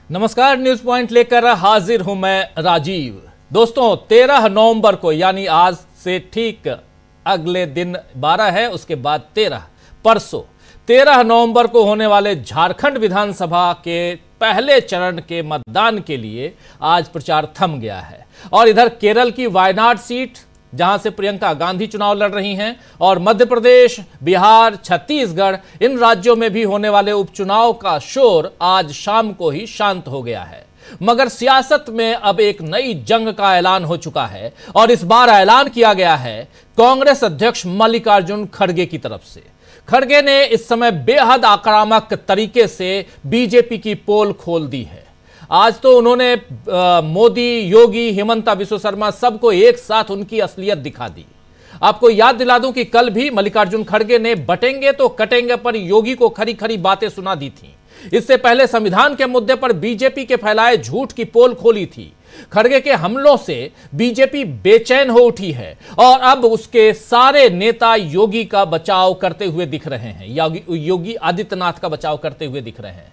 नमस्कार, news point लेकर हाजिर हूं मैं राजीव। दोस्तों, 13 नवंबर को यानी आज से ठीक अगले दिन 12 है, उसके बाद 13 परसों 13 नवंबर को होने वाले झारखंड विधानसभा के पहले चरण के मतदान के लिए आज प्रचार थम गया है। और इधर केरल की वायनाड सीट जहां से प्रियंका गांधी चुनाव लड़ रही हैं और मध्य प्रदेश, बिहार, छत्तीसगढ़, इन राज्यों में भी होने वाले उपचुनाव का शोर आज शाम को ही शांत हो गया है। मगर सियासत में अब एक नई जंग का ऐलान हो चुका है और इस बार ऐलान किया गया है कांग्रेस अध्यक्ष मल्लिकार्जुन खड़गे की तरफ से। खड़गे ने इस समय बेहद आक्रामक तरीके से बीजेपी की पोल खोल दी है। आज तो उन्होंने मोदी, योगी, हिमंता बिस्वा शर्मा सबको एक साथ उनकी असलियत दिखा दी। आपको याद दिला दूं कि कल भी मल्लिकार्जुन खड़गे ने बटेंगे तो कटेंगे पर योगी को खरी खरी बातें सुना दी थी। इससे पहले संविधान के मुद्दे पर बीजेपी के फैलाए झूठ की पोल खोली थी। खड़गे के हमलों से बीजेपी बेचैन हो उठी है और अब उसके सारे नेता योगी का बचाव करते हुए दिख रहे हैं, योगी आदित्यनाथ का बचाव करते हुए दिख रहे हैं।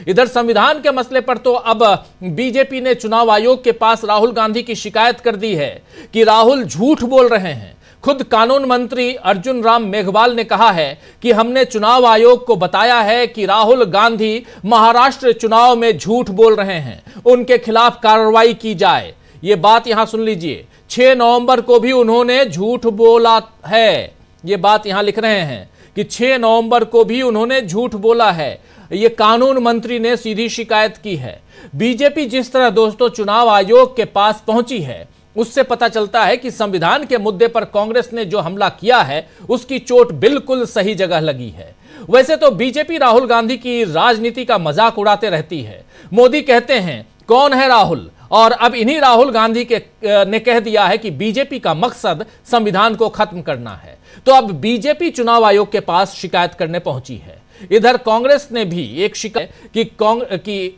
इधर संविधान के मसले पर तो अब बीजेपी ने चुनाव आयोग के पास राहुल गांधी की शिकायत कर दी है कि राहुल झूठ बोल रहे हैं। खुद कानून मंत्री अर्जुन राम मेघवाल ने कहा है कि हमने चुनाव आयोग को बताया है कि राहुल गांधी महाराष्ट्र चुनाव में झूठ बोल रहे हैं, उनके खिलाफ कार्रवाई की जाए। यह बात यहां सुन लीजिए, 6 नवंबर को भी उन्होंने झूठ बोला है। यह बात यहां लिख रहे हैं कि 6 नवंबर को भी उन्होंने झूठ बोला है। ये कानून मंत्री ने सीधी शिकायत की है। बीजेपी जिस तरह दोस्तों चुनाव आयोग के पास पहुंची है, उससे पता चलता है कि संविधान के मुद्दे पर कांग्रेस ने जो हमला किया है उसकी चोट बिल्कुल सही जगह लगी है। वैसे तो बीजेपी राहुल गांधी की राजनीति का मजाक उड़ाते रहती है। मोदी कहते हैं कौन है राहुल, और अब इन्हीं राहुल गांधी ने कह दिया है कि बीजेपी का मकसद संविधान को खत्म करना है। तो अब बीजेपी चुनाव आयोग के पास शिकायत करने पहुंची है। इधर कांग्रेस ने भी एक शिकायत कि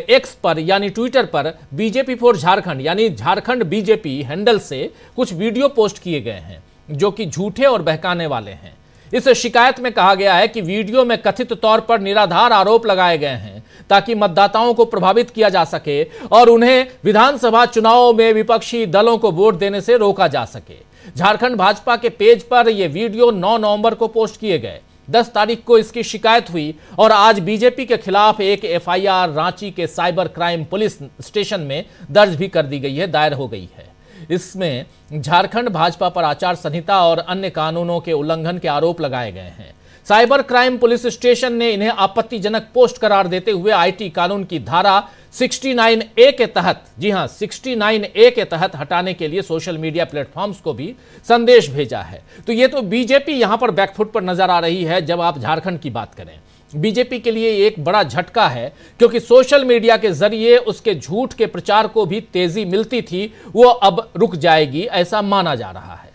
एक्स पर यानी ट्विटर पर बीजेपी फॉर झारखंड यानी झारखंड बीजेपी हैंडल से कुछ वीडियो पोस्ट किए गए हैं जो कि झूठे और बहकाने वाले हैं। इस शिकायत में कहा गया है कि वीडियो में कथित तौर पर निराधार आरोप लगाए गए हैं ताकि मतदाताओं को प्रभावित किया जा सके और उन्हें विधानसभा चुनाव में विपक्षी दलों को वोट देने से रोका जा सके। झारखंड भाजपा के पेज पर यह वीडियो 9 नवंबर को पोस्ट किए गए। 10 तारीख को इसकी शिकायत हुई और आज बीजेपी के खिलाफ एक एफआईआर रांची के साइबर क्राइम पुलिस स्टेशन में दर्ज भी कर दी गई है, दायर हो गई है। इसमें झारखंड भाजपा पर आचार संहिता और अन्य कानूनों के उल्लंघन के आरोप लगाए गए हैं। साइबर क्राइम पुलिस स्टेशन ने इन्हें आपत्तिजनक पोस्ट करार देते हुए आईटी कानून की धारा 69A के तहत, जी हां 69A के तहत हटाने के लिए सोशल मीडिया प्लेटफॉर्म्स को भी संदेश भेजा है। तो ये तो बीजेपी यहां पर बैकफुट पर नजर आ रही है। जब आप झारखंड की बात करें, बीजेपी के लिए एक बड़ा झटका है क्योंकि सोशल मीडिया के जरिए उसके झूठ के प्रचार को भी तेजी मिलती थी, वो अब रुक जाएगी ऐसा माना जा रहा है।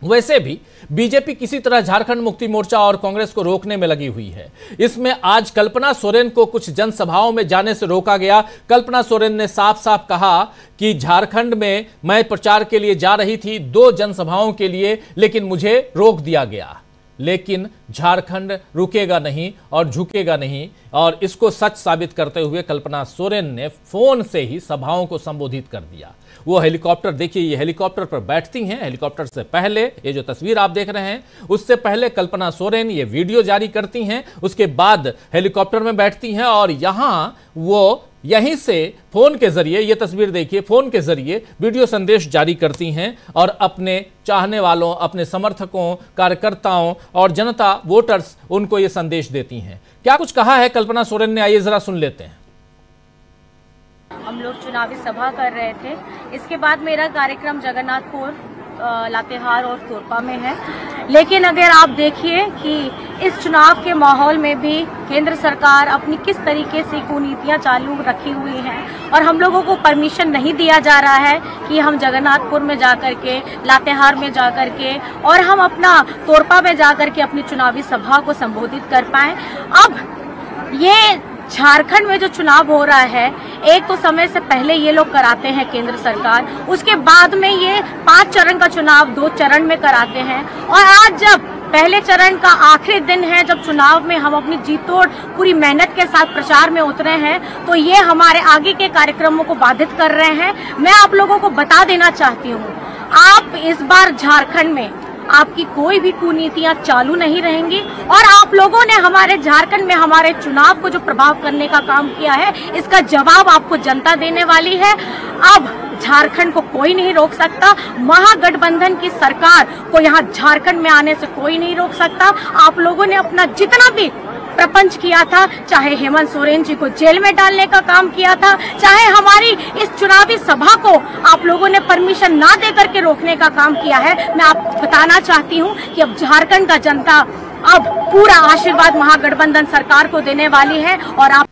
वैसे भी बीजेपी किसी तरह झारखंड मुक्ति मोर्चा और कांग्रेस को रोकने में लगी हुई है। इसमें आज कल्पना सोरेन को कुछ जनसभाओं में जाने से रोका गया। कल्पना सोरेन ने साफ साफ कहा कि झारखंड में मैं प्रचार के लिए जा रही थी 2 जनसभाओं के लिए, लेकिन मुझे रोक दिया गया। लेकिन झारखंड रुकेगा नहीं और झुकेगा नहीं, और इसको सच साबित करते हुए कल्पना सोरेन ने फोन से ही सभाओं को संबोधित कर दिया। वो हेलीकॉप्टर, देखिए ये हेलीकॉप्टर पर बैठती हैं। हेलीकॉप्टर से पहले ये जो तस्वीर आप देख रहे हैं, उससे पहले कल्पना सोरेन ये वीडियो जारी करती हैं, उसके बाद हेलीकॉप्टर में बैठती हैं और यहां वो यहीं से फोन के जरिए, ये तस्वीर देखिए, फोन के जरिए वीडियो संदेश जारी करती हैं और अपने चाहने वालों, अपने समर्थकों, कार्यकर्ताओं और जनता, वोटर्स, उनको ये संदेश देती हैं। क्या कुछ कहा है कल्पना सोरेन ने, आइए जरा सुन लेते हैं। हम लोग चुनावी सभा कर रहे थे। इसके बाद मेरा कार्यक्रम जगन्नाथपुर, लातेहार और तोरपा में है। लेकिन अगर आप देखिए कि इस चुनाव के माहौल में भी केंद्र सरकार अपनी किस तरीके से कुनीतियां चालू रखी हुई हैं और हम लोगों को परमिशन नहीं दिया जा रहा है कि हम जगन्नाथपुर में जाकर के, लातेहार में जाकर के और हम अपना तोरपा में जाकर के अपनी चुनावी सभा को संबोधित कर पाएं। अब ये झारखंड में जो चुनाव हो रहा है, एक तो समय से पहले ये लोग कराते हैं केंद्र सरकार, उसके बाद में ये 5 चरण का चुनाव 2 चरण में कराते हैं। और आज जब पहले चरण का आखिरी दिन है जब चुनाव में हम अपनी जीतोड़ पूरी मेहनत के साथ प्रचार में उतरे हैं, तो ये हमारे आगे के कार्यक्रमों को बाधित कर रहे हैं। मैं आप लोगों को बता देना चाहती हूँ, आप इस बार झारखंड में आपकी कोई भी कुनीतियां चालू नहीं रहेंगी और आप लोगों ने हमारे झारखंड में हमारे चुनाव को जो प्रभाव करने का काम किया है, इसका जवाब आपको जनता देने वाली है। अब झारखंड को कोई नहीं रोक सकता, महागठबंधन की सरकार को यहाँ झारखंड में आने से कोई नहीं रोक सकता। आप लोगों ने अपना जितना भी प्रपंच किया था, चाहे हेमंत सोरेन जी को जेल में डालने का काम किया था, चाहे हमारी इस चुनावी सभा को आप लोगों ने परमिशन ना देकर के रोकने का काम किया है, मैं आपको बताना चाहती हूं कि अब झारखंड का जनता अब पूरा आशीर्वाद महागठबंधन सरकार को देने वाली है। और आप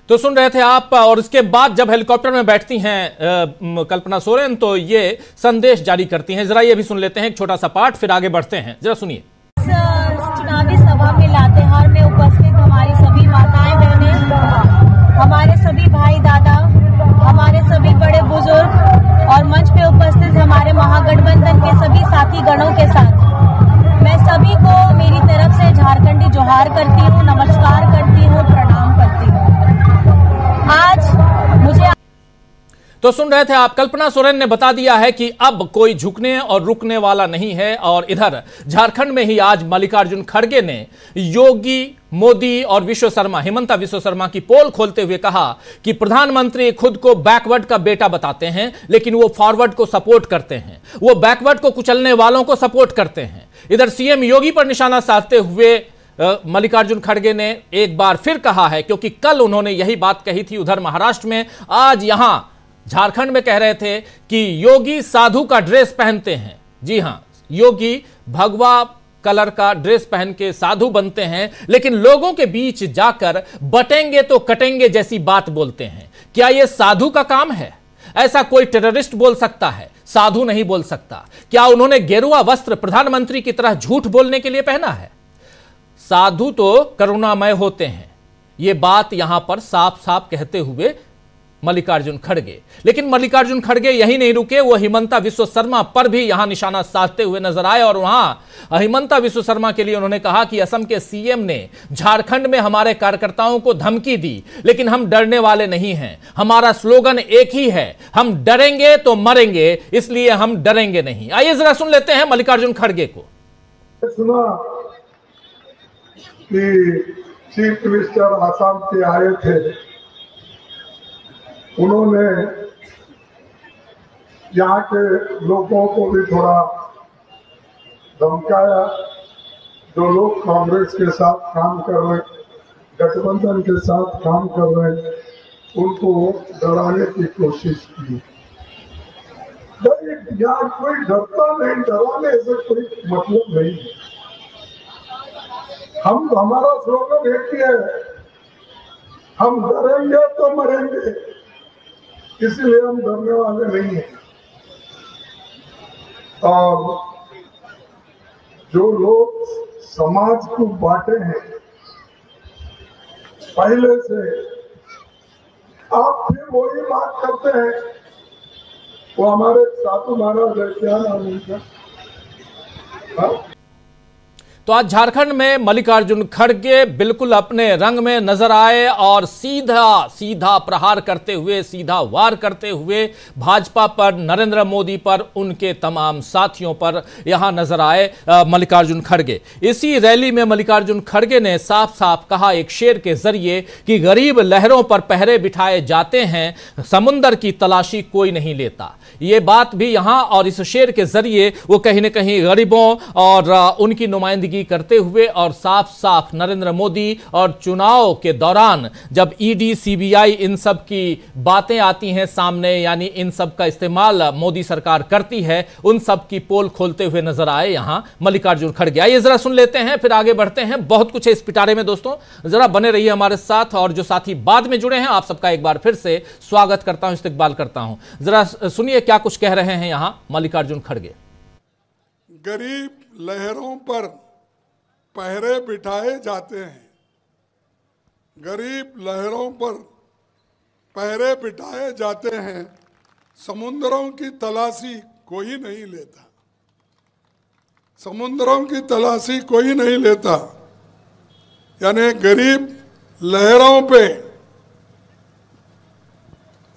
तो सुन रहे थे आप, और इसके बाद जब हेलीकॉप्टर में बैठती हैं कल्पना सोरेन तो ये संदेश जारी करती हैं। जरा ये भी सुन लेते हैं, एक छोटा सा पार्ट, फिर आगे बढ़ते हैं, जरा सुनिए। चुनावी सभा में लातेहार में उपस्थित हमारी सभी माताएं बहनें, हमारे सभी भाई दादा, हमारे सभी बड़े बुजुर्ग और मंच पे उपस्थित हमारे महागठबंधन के सभी साथी गणों के साथ मैं सभी को मेरी तरफ से झारखंडी जोहार करती हूँ, नमस्कार करती हूँ, प्रणाम करती हूँ। आज मुझे तो सुन रहे थे आप, कल्पना सोरेन ने बता दिया है कि अब कोई झुकने और रुकने वाला नहीं है। और इधर झारखंड में ही आज मल्लिकार्जुन खड़गे ने योगी, मोदी और विश्व शर्मा, हिमंता विश्व शर्मा की पोल खोलते हुए कहा कि प्रधानमंत्री खुद को बैकवर्ड का बेटा बताते हैं, लेकिन वो फॉरवर्ड को सपोर्ट करते हैं, वो बैकवर्ड को कुचलने वालों को सपोर्ट करते हैं। इधर सीएम योगी पर निशाना साधते हुए मल्लिकार्जुन खड़गे ने एक बार फिर कहा है, क्योंकि कल उन्होंने यही बात कही थी उधर महाराष्ट्र में, आज यहां झारखंड में कह रहे थे कि योगी साधु का ड्रेस पहनते हैं। जी हां, योगी भगवा कलर का ड्रेस पहन के साधु बनते हैं, लेकिन लोगों के बीच जाकर बटेंगे तो कटेंगे जैसी बात बोलते हैं। क्या यह साधु का काम है? ऐसा कोई टेररिस्ट बोल सकता है, साधु नहीं बोल सकता। क्या उन्होंने गेरुआ वस्त्र प्रधानमंत्री की तरह झूठ बोलने के लिए पहना है? साधु तो करुणामय होते हैं, यह बात यहां पर साफ साफ कहते हुए मल्लिकार्जुन खड़गे। लेकिन मल्लिकार्जुन खड़गे यही नहीं रुके, वो हिमंता विश्व शर्मा पर भी यहां निशाना साधते हुए नजर आए। और वहां हिमंता विश्व शर्मा के लिए उन्होंने कहा कि असम के सीएम ने झारखंड में हमारे कार्यकर्ताओं को धमकी दी, लेकिन हम डरने वाले नहीं हैं। हमारा स्लोगन एक ही है, हम डरेंगे तो मरेंगे, इसलिए हम डरेंगे नहीं। आइए जरा सुन लेते हैं मल्लिकार्जुन खड़गे को। सुना कि चीफ मिनिस्टर आसाम के आए थे, उन्होंने यहाँ के लोगों को भी थोड़ा धमकाया। जो लोग कांग्रेस के साथ काम कर रहे, गठबंधन के साथ काम कर रहे, उनको डराने की कोशिश की। यहाँ कोई डरता नहीं, डराने से कोई मतलब नहीं। हमारा स्लोगन एक ही है, हम डरेंगे तो मरेंगे, इसलिए हम डरने वाले नहीं हैं। और जो लोग समाज को बांटे हैं पहले से, आप फिर वही बात करते हैं। वो हमारे साधु महाराज है, क्या नाम उनका? तो आज झारखंड में मल्लिकार्जुन खड़गे बिल्कुल अपने रंग में नजर आए और सीधा सीधा प्रहार करते हुए, सीधा वार करते हुए भाजपा पर, नरेंद्र मोदी पर, उनके तमाम साथियों पर यहां नजर आए मल्लिकार्जुन खड़गे। इसी रैली में मल्लिकार्जुन खड़गे ने साफ साफ कहा एक शेर के जरिए कि गरीब लहरों पर पहरे बिठाए जाते हैं, समुंदर की तलाशी कोई नहीं लेता। ये बात भी यहां, और इस शेर के जरिए वो कहीं ना कहीं गरीबों और उनकी नुमाइंदगी करते हुए और साफ साफ नरेंद्र मोदी और चुनाव के दौरान जब ईडी, सीबीआई इन सब की बातें आती हैं सामने, यानी इन सब का इस्तेमाल मोदी सरकार करती है, उन सब की पोल खोलते हुए नजर आए यहां मल्लिकार्जुन खड़गे। आइए जरा सुन लेते हैं, फिर आगे बढ़ते हैं। बहुत कुछ है इस पिटारे में दोस्तों, जरा बने रहिए हमारे साथ। और जो साथी बाद में जुड़े हैं, आप सबका एक बार फिर से स्वागत करता हूं, इस्तकबाल करता हूं। जरा सुनिए क्या कुछ कह रहे हैं यहां मल्लिकार्जुन खड़गे। गरीब लहरों पर पहरे बिठाए जाते हैं, गरीब लहरों पर पहरे बिठाए जाते हैं, समुद्रों की तलाशी कोई नहीं लेता। समुद्रों की तलाशी कोई नहीं लेता, यानी गरीब लहरों पे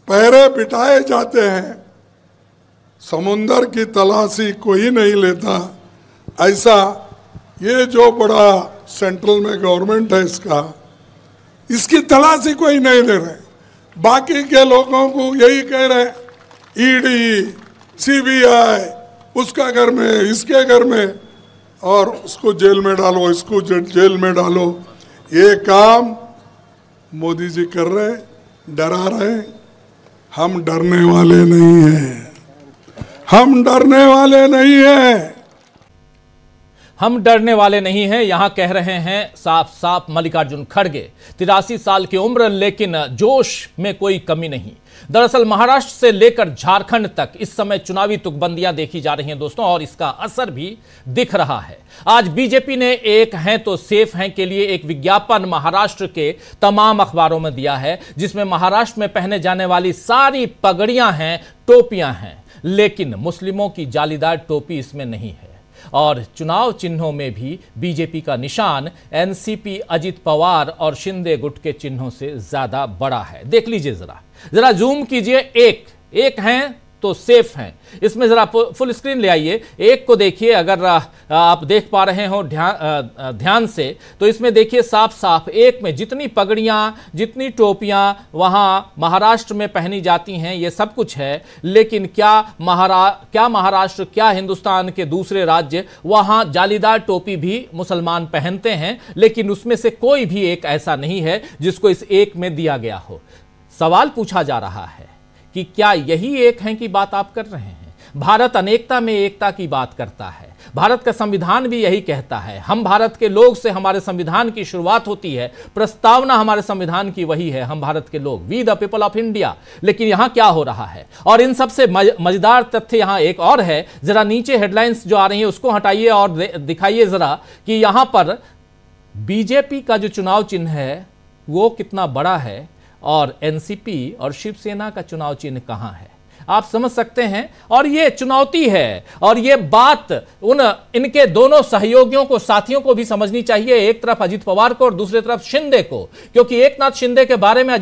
पैरे बिठाए जाते हैं, समुंदर की तलाशी कोई नहीं लेता। ऐसा ये जो बड़ा सेंट्रल में गवर्नमेंट है इसकी तलाशी कोई नहीं ले रहे। बाकी के लोगों को यही कह रहे, ईडी, सीबीआई, उसका घर में, इसके घर में, और उसको जेल में डालो, इसको जेल में डालो। ये काम मोदी जी कर रहे, डरा रहे। हम डरने वाले नहीं हैं, हम डरने वाले नहीं हैं। हम डरने वाले नहीं हैं, यहां कह रहे हैं साफ साफ मल्लिकार्जुन खड़गे। 83 साल की उम्र, लेकिन जोश में कोई कमी नहीं। दरअसल महाराष्ट्र से लेकर झारखंड तक इस समय चुनावी तुकबंदियां देखी जा रही हैं दोस्तों, और इसका असर भी दिख रहा है। आज बीजेपी ने एक हैं तो सेफ हैं के लिए एक विज्ञापन महाराष्ट्र के तमाम अखबारों में दिया है, जिसमें महाराष्ट्र में पहने जाने वाली सारी पगड़ियां हैं, टोपियां हैं, लेकिन मुस्लिमों की जालीदार टोपी इसमें नहीं है। और चुनाव चिन्हों में भी बीजेपी का निशान एनसीपी, अजित पवार और शिंदे गुट के चिन्हों से ज्यादा बड़ा है। देख लीजिए, जरा जूम कीजिए। एक हैं तो सेफ हैं, इसमें जरा फुल स्क्रीन ले आइए। एक को देखिए, अगर आप देख पा रहे हो ध्यान से, तो इसमें देखिए साफ साफ एक में जितनी पगड़ियां, जितनी टोपियां वहां महाराष्ट्र में पहनी जाती हैं, ये सब कुछ है। लेकिन क्या महाराष्ट्र, क्या हिंदुस्तान के दूसरे राज्य, वहां जालीदार टोपी भी मुसलमान पहनते हैं, लेकिन उसमें से कोई भी एक ऐसा नहीं है जिसको इस एक में दिया गया हो। सवाल पूछा जा रहा है कि क्या यही एक है की बात आप कर रहे हैं? भारत अनेकता में एकता की बात करता है। भारत का संविधान भी यही कहता है। हम भारत के लोग से हमारे संविधान की शुरुआत होती है, प्रस्तावना हमारे संविधान की वही है, हम भारत के लोग, we the people of India. लेकिन यहां क्या हो रहा है? और इन सबसे मजेदार तथ्य यहां एक और है। जरा नीचे हेडलाइंस जो आ रही है उसको हटाइए और दिखाइए जरा कि यहां पर बीजेपी का जो चुनाव चिन्ह है वो कितना बड़ा है, और एनसीपी और शिवसेना का चुनाव चिन्ह कहां है। आप समझ सकते हैं। और ये चुनौती है, और ये बात इनके दोनों सहयोगियों को, साथियों को भी समझनी चाहिए। एक तरफ अजित पवार को और दूसरी तरफ शिंदे को, क्योंकि एकनाथ शिंदे के बारे में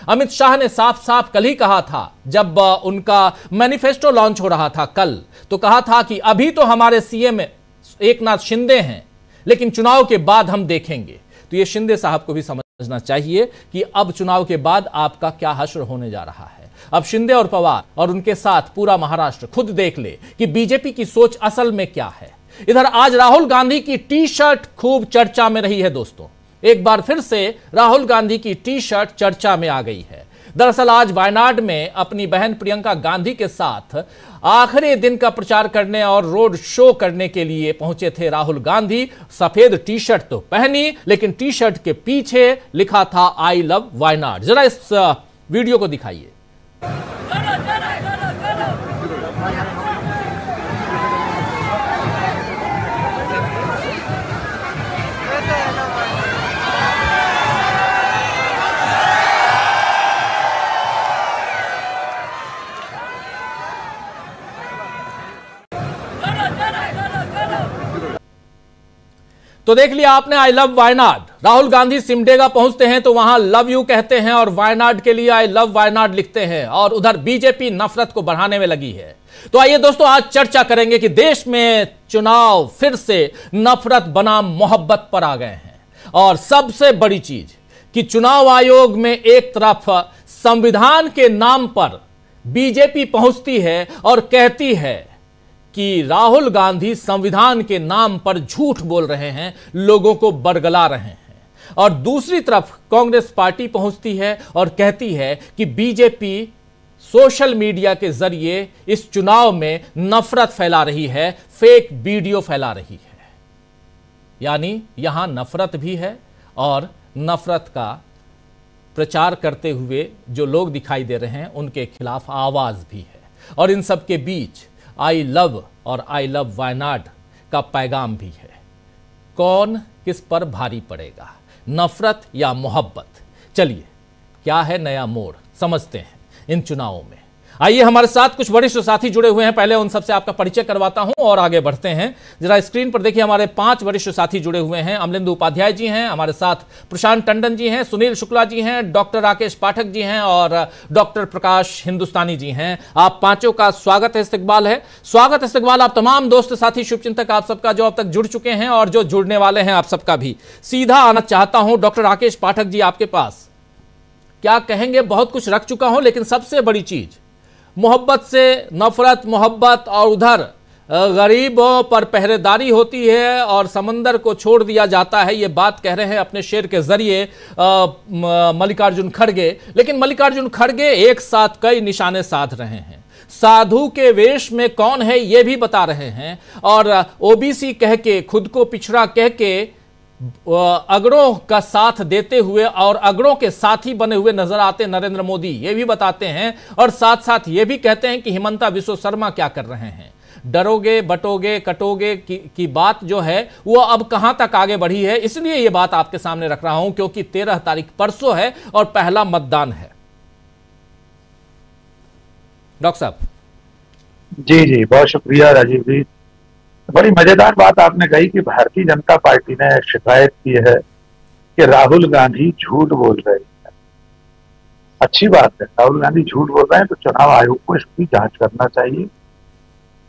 अमित शाह ने साफ साफ कल ही कहा था, जब उनका मैनिफेस्टो लॉन्च हो रहा था कल, तो कहा था कि अभी तो हमारे सीएम एकनाथ शिंदे हैं, लेकिन चुनाव के बाद हम देखेंगे। तो ये शिंदे साहब को भी समझना चाहिए कि अब चुनाव के बाद आपका क्या हश्र होने जा रहा है। अब शिंदे और पवार और उनके साथ पूरा महाराष्ट्र खुद देख ले कि बीजेपी की सोच असल में क्या है। इधर आज राहुल गांधी की टी शर्ट खूब चर्चा में रही है दोस्तों। एक बार फिर से राहुल गांधी की टी शर्ट चर्चा में आ गई है। दरअसल आज वायनाड में अपनी बहन प्रियंका गांधी के साथ आखिरी दिन का प्रचार करने और रोड शो करने के लिए पहुंचे थे राहुल गांधी। सफेद टी शर्ट तो पहनी, लेकिन टी शर्ट के पीछे लिखा था आई लव वायनाड। जरा इस वीडियो को दिखाइए। तो देख लिया आपने, आई लव वायनाड। राहुल गांधी सिमडेगा पहुंचते हैं तो वहां लव यू कहते हैं और वायनाड के लिए आई लव वायनाड लिखते हैं, और उधर बीजेपी नफरत को बढ़ाने में लगी है। तो आइए दोस्तों, आज चर्चा करेंगे कि देश में चुनाव फिर से नफरत बनाम मोहब्बत पर आ गए हैं। और सबसे बड़ी चीज कि चुनाव आयोग में एक तरफ संविधान के नाम पर बीजेपी पहुंचती है और कहती है कि राहुल गांधी संविधान के नाम पर झूठ बोल रहे हैं, लोगों को बरगला रहे हैं, और दूसरी तरफ कांग्रेस पार्टी पहुंचती है और कहती है कि बीजेपी सोशल मीडिया के जरिए इस चुनाव में नफरत फैला रही है, फेक वीडियो फैला रही है। यानी यहां नफरत भी है और नफरत का प्रचार करते हुए जो लोग दिखाई दे रहे हैं उनके खिलाफ आवाज भी है। और इन सब के बीच आई लव और आई लव वायनाड का पैगाम भी है। कौन किस पर भारी पड़ेगा, नफरत या मोहब्बत? चलिए, क्या है नया मोड़, समझते हैं इन चुनावों में। आइए हमारे साथ कुछ वरिष्ठ साथी जुड़े हुए हैं, पहले उन सबसे आपका परिचय करवाता हूं और आगे बढ़ते हैं। जरा स्क्रीन पर देखिए, हमारे 5 वरिष्ठ साथी जुड़े हुए हैं। अमलेंदु उपाध्याय जी हैं, हमारे साथ प्रशांत टंडन जी हैं, सुनील शुक्ला जी हैं, डॉक्टर राकेश पाठक जी हैं और डॉक्टर प्रकाश हिंदुस्तानी जी हैं। आप पांचों का स्वागत है, इस्तकबाल है। स्वागत इस्तकबाल आप तमाम दोस्त साथी शुभचिंतक आप सबका जो अब तक जुड़ चुके हैं और जो जुड़ने वाले हैं आप सबका भी। सीधा आना चाहता हूं डॉक्टर राकेश पाठक जी आपके पास। क्या कहेंगे, बहुत कुछ रख चुका हूं, लेकिन सबसे बड़ी चीज मोहब्बत से नफरत, मोहब्बत और उधर गरीबों पर पहरेदारी होती है और समंदर को छोड़ दिया जाता है। ये बात कह रहे हैं अपने शेर के जरिए मल्लिकार्जुन खड़गे। लेकिन मल्लिकार्जुन खड़गे एक साथ कई निशाने साध रहे हैं। साधु के वेश में कौन है ये भी बता रहे हैं और ओबीसी कह के, खुद को पिछड़ा कह के अगड़ों का साथ देते हुए और अगड़ों के साथी बने हुए नजर आते नरेंद्र मोदी, ये भी बताते हैं और साथ साथ ये भी कहते हैं कि हिमंता बिस्वा शर्मा क्या कर रहे हैं। डरोगे, बटोगे, कटोगे की बात जो है वो अब कहां तक आगे बढ़ी है, इसलिए ये बात आपके सामने रख रहा हूं क्योंकि 13 तारीख परसों है और पहला मतदान है। डॉक्टर साहब। जी, बहुत शुक्रिया राजीव जी। बड़ी मजेदार बात आपने कही कि भारतीय जनता पार्टी ने शिकायत की है कि राहुल गांधी झूठ बोल रहे हैं। अच्छी बात है, राहुल गांधी झूठ बोल रहे हैं तो चुनाव आयोग को इसकी जांच करना चाहिए।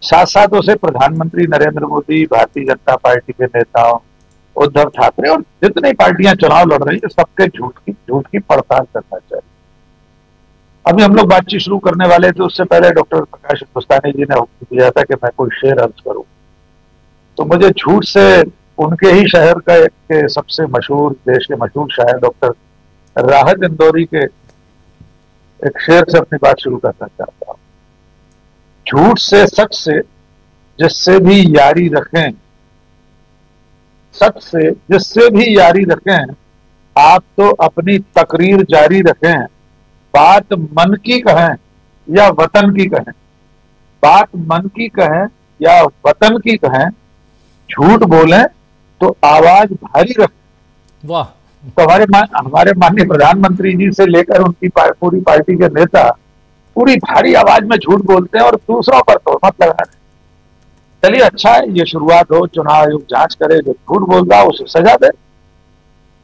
साथ साथ उसे प्रधानमंत्री नरेंद्र मोदी, भारतीय जनता पार्टी के नेताओं उद्धव ठाकरे और जितनी पार्टियां चुनाव लड़ रही है सबके झूठ की पड़ताल करना चाहिए। अभी हम लोग बातचीत शुरू करने वाले थे, उससे पहले डॉक्टर प्रकाश हिंदुस्तानी जी ने हुक्म दिया था कि मैं कोई शेर अर्ज करूं, तो मुझे झूठ से उनके ही शहर के सबसे मशहूर, देश के मशहूर शायर डॉक्टर राहत इंदौरी के एक शेर से अपनी बात शुरू करना चाहता हूं। झूठ से, सच से जिससे भी यारी रखें, सच से जिससे भी यारी रखें, आप तो अपनी तकरीर जारी रखें। बात मन की कहें या वतन की कहें, बात मन की कहें या वतन की कहें, झूठ बोलें तो आवाज भारी रखें। वाह। तो हमारे माननीय प्रधानमंत्री जी से लेकर उनकी पूरी पार्टी के नेता पूरी भारी आवाज में झूठ बोलते हैं और दूसरों पर तोहमत लगा रहे हैं। चलिए अच्छा है, ये शुरुआत हो, चुनाव आयोग जांच करे, जो झूठ बोल रहा उसे सजा दे।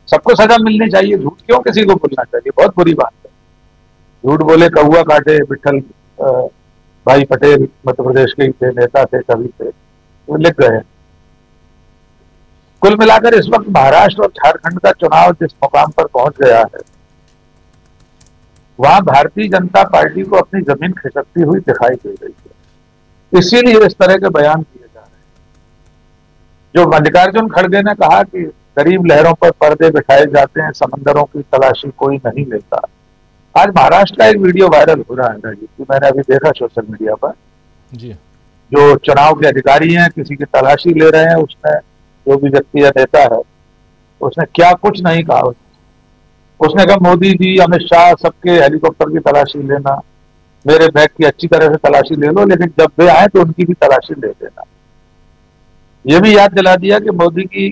सबको सजा मिलनी चाहिए, झूठ क्यों किसी को बोलना चाहिए, बहुत बुरी बात है। झूठ बोले कौआ काटे, विठल भाई पटेल मध्य प्रदेश के थे, नेता थे, कवि थे, वो लिख गए। कुल मिलाकर इस वक्त महाराष्ट्र और झारखंड का चुनाव जिस मुकाम पर पहुंच गया है, वहां भारतीय जनता पार्टी को अपनी जमीन खिसकती हुई दिखाई दे रही है। इसीलिए इस तरह के बयान किए जा रहे हैं। जो मल्लिकार्जुन खड़गे ने कहा कि गरीब लहरों पर पर्दे बिठाए जाते हैं, समंदरों की तलाशी कोई नहीं लेता। आज महाराष्ट्र का एक वीडियो वायरल हो रहा है कि मैंने अभी देखा सोशल मीडिया पर जी। जो चुनाव के अधिकारी हैं किसी की तलाशी ले रहे हैं, उसने, जो भी व्यक्ति या नेता है, उसने क्या कुछ नहीं कहा। उसने कहा मोदी जी, अमित शाह, सबके हेलीकॉप्टर की तलाशी लेना, मेरे बैग की अच्छी तरह से तलाशी ले लो, लेकिन जब वे आए तो उनकी भी तलाशी ले लेना। ये भी याद दिला दिया कि मोदी के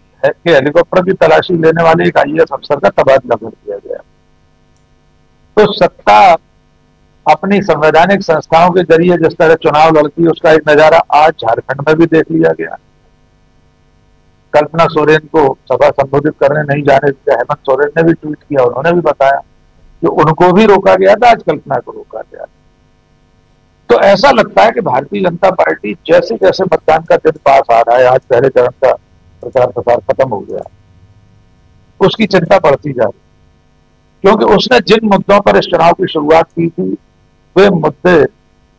हेलीकॉप्टर की तलाशी लेने वाले एक IAS अफसर का तबादला कर दिया गया। तो सत्ता अपनी संवैधानिक संस्थाओं के जरिए जिस तरह चुनाव लड़ती है, उसका एक नजारा आज झारखंड में भी देख लिया गया। कल्पना सोरेन को सभा संबोधित करने नहीं जाने दिया, हेमंत सोरेन ने भी ट्वीट किया, उन्होंने भी बताया कि उनको भी रोका गया था, आज कल्पना को रोका गया। तो ऐसा लगता है कि भारतीय जनता पार्टी जैसे जैसे मतदान का दिन पास आ रहा है, आज पहले चरण का प्रचार प्रसार खत्म हो गया, उसकी चिंता बढ़ती जा रही, क्योंकि उसने जिन मुद्दों पर इस चुनाव की शुरुआत की थी वे मुद्दे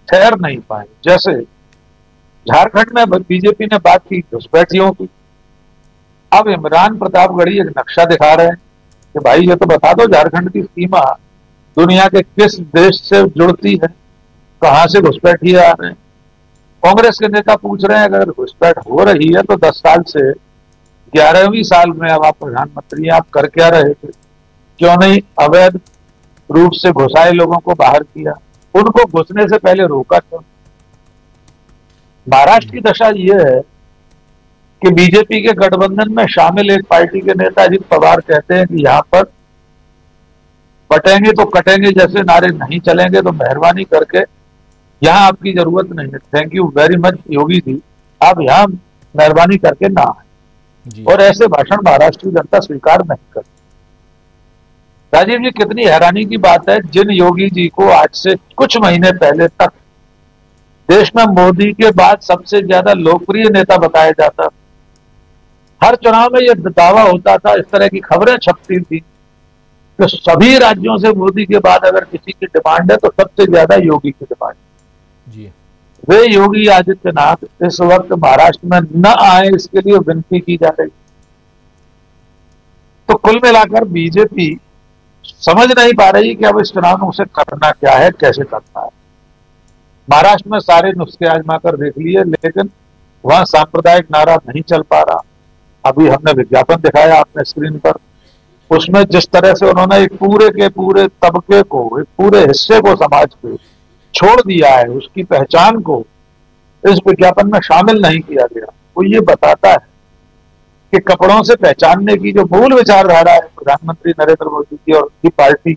ठहर नहीं पाए। जैसे झारखंड में बीजेपी ने बात की घुसपैठियों की, अब इमरान प्रतापगढ़ी एक नक्शा दिखा रहे हैं कि भाई ये तो बता दो झारखंड की सीमा दुनिया के किस देश से जुड़ती है, कहां से घुसपैठिए आ रहे हैं। कांग्रेस के नेता पूछ रहे हैं अगर घुसपैठ हो रही है तो 10 साल से 11वीं साल में अब आप प्रधानमंत्री, आप कर क्या रहे थे, क्यों नहीं अवैध रूप से घुसाए लोगों को बाहर किया, उनको घुसने से पहले रोका क्यों। महाराष्ट्र की दशा यह है कि बीजेपी के गठबंधन में शामिल एक पार्टी के नेता अजित पवार कहते हैं कि यहां पर बटेंगे तो कटेंगे जैसे नारे नहीं चलेंगे, तो मेहरबानी करके यहाँ आपकी जरूरत नहीं है, thank you very much Yogi ji, आप यहाँ मेहरबानी करके ना आए। और ऐसे भाषण महाराष्ट्र की जनता स्वीकार नहीं करती। राजीव जी, कितनी हैरानी की बात है, जिन योगी जी को आज से कुछ महीने पहले तक देश में मोदी के बाद सबसे ज्यादा लोकप्रिय नेता बताया जाता, हर चुनाव में यह दावा होता था, इस तरह की खबरें छपती थी कि सभी राज्यों से मोदी के बाद अगर किसी की डिमांड है तो सबसे ज्यादा योगी की डिमांड जी। वे योगी आदित्यनाथ इस वक्त महाराष्ट्र में न आए, इसके लिए विनती की जा रही। तो कुल मिलाकर बीजेपी समझ नहीं पा रही कि अब इस चुनाव में उसे करना क्या है, कैसे करना है। महाराष्ट्र में सारे नुस्खे आजमा कर देख लिए, लेकिन वहां सांप्रदायिक नारा नहीं चल पा रहा। अभी हमने विज्ञापन दिखाया आपने स्क्रीन पर, उसमें जिस तरह से उन्होंने एक पूरे के पूरे तबके को, एक पूरे हिस्से को समाज के छोड़ दिया है, उसकी पहचान को इस विज्ञापन में शामिल नहीं किया गया। वो ये बताता है कि कपड़ों से पहचानने की जो मूल विचारधारा है प्रधानमंत्री नरेंद्र मोदी की और उनकी पार्टी,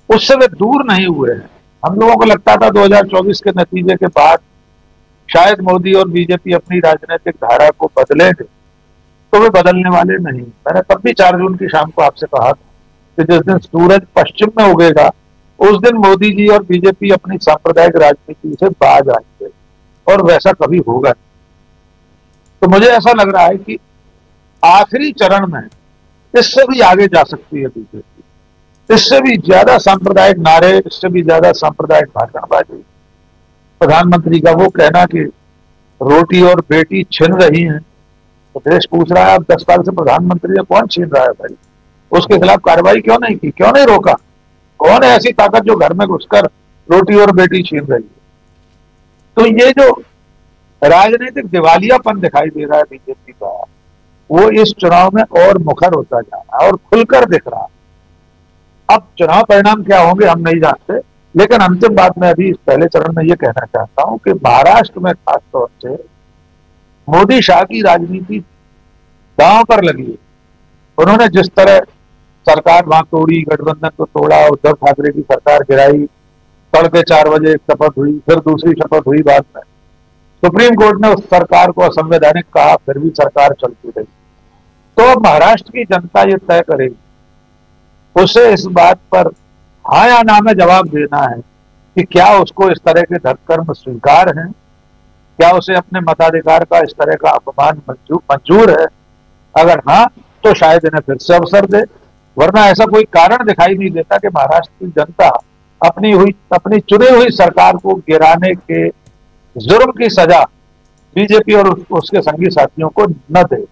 उससे वे दूर नहीं हुए हैं। हम लोगों को लगता था 2024 के नतीजे के बाद शायद मोदी और बीजेपी अपनी राजनीतिक धारा को बदलेंगे, तो वे बदलने वाले नहीं। मैंने तब भी 4 जून की शाम को आपसे कहा था कि जिस दिन सूरज पश्चिम में उगेगा उस दिन मोदी जी और बीजेपी अपनी सांप्रदायिक राजनीति से बाज आएंगे, और वैसा कभी होगा नहीं। तो मुझे ऐसा लग रहा है कि आखिरी चरण में इससे भी आगे जा सकती है बीजेपी, इससे भी ज्यादा सांप्रदायिक नारे, इससे भी ज्यादा सांप्रदायिक भाषणबाजी। प्रधानमंत्री का वो कहना कि रोटी और बेटी छिन रही हैं, तो देश पूछ रहा है अब 10 साल से प्रधानमंत्री है, कौन छीन रहा है भाई? उसके खिलाफ कार्रवाई क्यों नहीं की, क्यों नहीं रोका? कौन है ऐसी ताकत जो घर में घुसकर रोटी और बेटी छीन रही है? तो ये जो राजनीतिक दिवालियापन दिखाई दे रहा है बीजेपी का, वो इस चुनाव में और मुखर होता जा रहा है और खुलकर दिख रहा है। अब चुनाव परिणाम क्या होंगे हम नहीं जानते, लेकिन अंतिम बात मैं अभी इस पहले चरण में ये कहना चाहता हूं कि महाराष्ट्र में खासतौर से मोदी शाह की राजनीति दांव पर लगी है। उन्होंने जिस तरह सरकार वहां तोड़ी, गठबंधन को तोड़ा, उद्धव ठाकरे की सरकार गिराई, तड़के 4 बजे एक शपथ हुई, फिर दूसरी शपथ हुई बाद में, सुप्रीम कोर्ट ने उस सरकार को असंवैधानिक कहा, फिर भी सरकार चलती रही। तो अब महाराष्ट्र की जनता ये तय करेगी, उसे इस बात पर हाँ या ना में जवाब देना है कि क्या उसको इस तरह के धर्मकर्म स्वीकार हैं, क्या उसे अपने मताधिकार का इस तरह का अपमान मंजूर है। अगर हाँ, तो शायद इन्हें फिर से अवसर दे, वरना ऐसा कोई कारण दिखाई नहीं देता कि महाराष्ट्र की जनता अपनी चुनी हुई सरकार को गिराने के जुर्म की सजा बीजेपी और उसके संगी साथियों को न दे।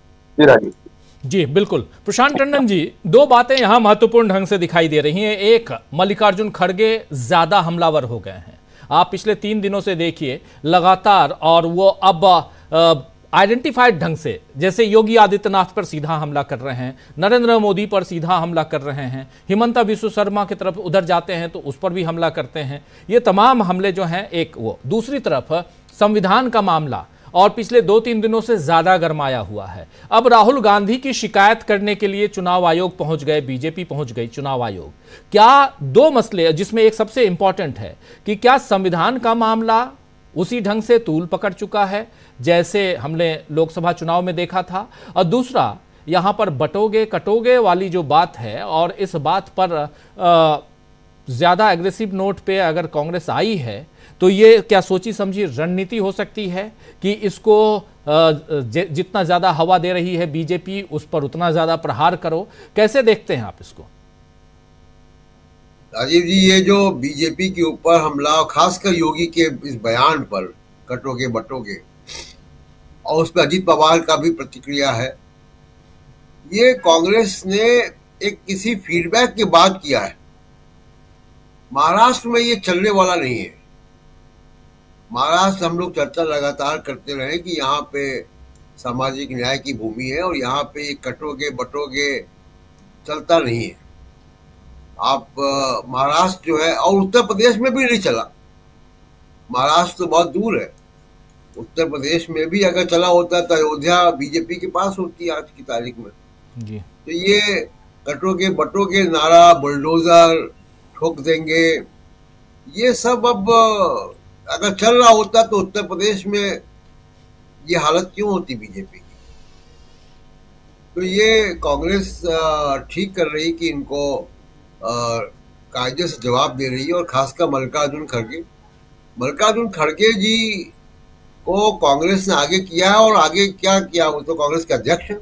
जी बिल्कुल। प्रशांत टंडन जी, 2 बातें यहां महत्वपूर्ण ढंग से दिखाई दे रही हैं। एक, मल्लिकार्जुन खड़गे ज्यादा हमलावर हो गए हैं। आप पिछले 3 दिनों से देखिए लगातार, और वो अब आइडेंटिफाइड ढंग से, जैसे योगी आदित्यनाथ पर सीधा हमला कर रहे हैं, नरेंद्र मोदी पर सीधा हमला कर रहे हैं, हिमंता बिस्वा शर्मा की तरफ उधर जाते हैं तो उस पर भी हमला करते हैं। ये तमाम हमले जो हैं, एक वो। दूसरी तरफ संविधान का मामला और पिछले 2-3 दिनों से ज्यादा गरमाया हुआ है। अब राहुल गांधी की शिकायत करने के लिए चुनाव आयोग पहुंच गए, बीजेपी पहुंच गई चुनाव आयोग। क्या 2 मसले, जिसमें एक सबसे इंपॉर्टेंट है कि क्या संविधान का मामला उसी ढंग से तूल पकड़ चुका है जैसे हमने लोकसभा चुनाव में देखा था, और दूसरा यहां पर बटोगे कटोगे वाली जो बात है, और इस बात पर ज्यादा एग्रेसिव नोट पे अगर कांग्रेस आई है तो ये क्या सोची समझी रणनीति हो सकती है कि इसको जितना ज्यादा हवा दे रही है बीजेपी, उस पर उतना ज्यादा प्रहार करो? कैसे देखते हैं आप इसको? राजीव जी, ये जो बीजेपी के ऊपर हमला, खासकर योगी के इस बयान पर कटोगे बटोगे, और उस पर अजीत पवार का भी प्रतिक्रिया है, ये कांग्रेस ने एक किसी फीडबैक के बाद किया है। महाराष्ट्र में ये चलने वाला नहीं है। महाराष्ट्र हम लोग चर्चा लगातार करते रहे कि यहाँ पे सामाजिक न्याय की भूमि है और यहाँ पे कटोगे बटोगे चलता नहीं है। आप महाराष्ट्र जो है, और उत्तर प्रदेश में भी नहीं चला। महाराष्ट्र तो बहुत दूर है, उत्तर प्रदेश में भी अगर चला होता तो अयोध्या बीजेपी के पास होती आज की तारीख में जी। तो ये कटोगे बटोगे नारा, बुलडोजर ठोक देंगे, ये सब अब अगर चल रहा होता तो उत्तर प्रदेश में ये हालत क्यों होती बीजेपी की? तो ये कांग्रेस ठीक कर रही कि इनको कायदे से जवाब दे रही है, और खासकर मल्लिकार्जुन खड़गे जी को कांग्रेस ने आगे किया है। और आगे क्या किया, वो तो कांग्रेस के अध्यक्ष हैं।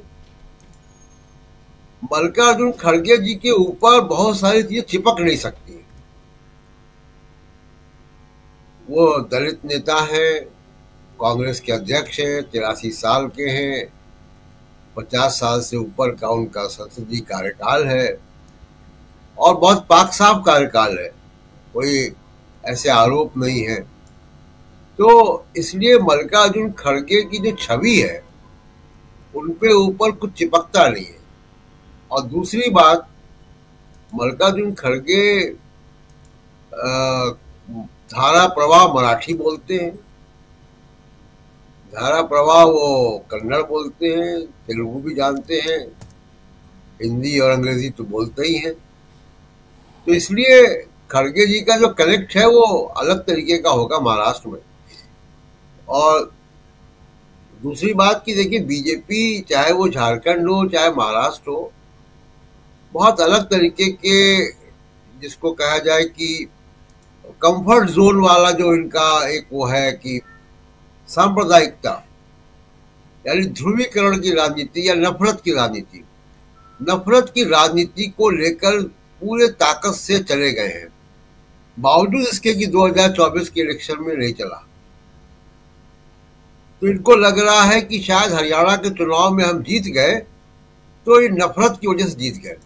मल्लिकार्जुन खड़गे जी के ऊपर बहुत सारी चीजें चिपक नहीं सकती। वो दलित नेता हैं, कांग्रेस के अध्यक्ष हैं, 83 साल के हैं, 50 साल से ऊपर का उनका संसदीय कार्यकाल है और बहुत पाक साफ कार्यकाल है, कोई ऐसे आरोप नहीं है। तो इसलिए मल्लिकार्जुन खड़गे की जो छवि है उनके ऊपर कुछ चिपकता नहीं है। और दूसरी बात, मल्लिकार्जुन खड़गे धारा प्रवाह मराठी बोलते हैं, धारा प्रवाह वो कन्नड़ बोलते हैं, तेलुगु भी जानते हैं, हिंदी और अंग्रेजी तो बोलते ही हैं। तो इसलिए खड़गे जी का जो कनेक्ट है वो अलग तरीके का होगा महाराष्ट्र में। और दूसरी बात की देखिए, बीजेपी चाहे वो झारखंड हो चाहे महाराष्ट्र हो, बहुत अलग तरीके के, जिसको कहा जाए कि कंफर्ट जोन वाला जो इनका एक वो है कि सांप्रदायिकता, यानी ध्रुवीकरण की राजनीति या नफरत की राजनीति को लेकर पूरे ताकत से चले गए हैं, बावजूद इसके कि 2024 के इलेक्शन में नहीं चला। तो इनको लग रहा है कि शायद हरियाणा के चुनाव में हम जीत गए तो ये नफरत की वजह से जीत गए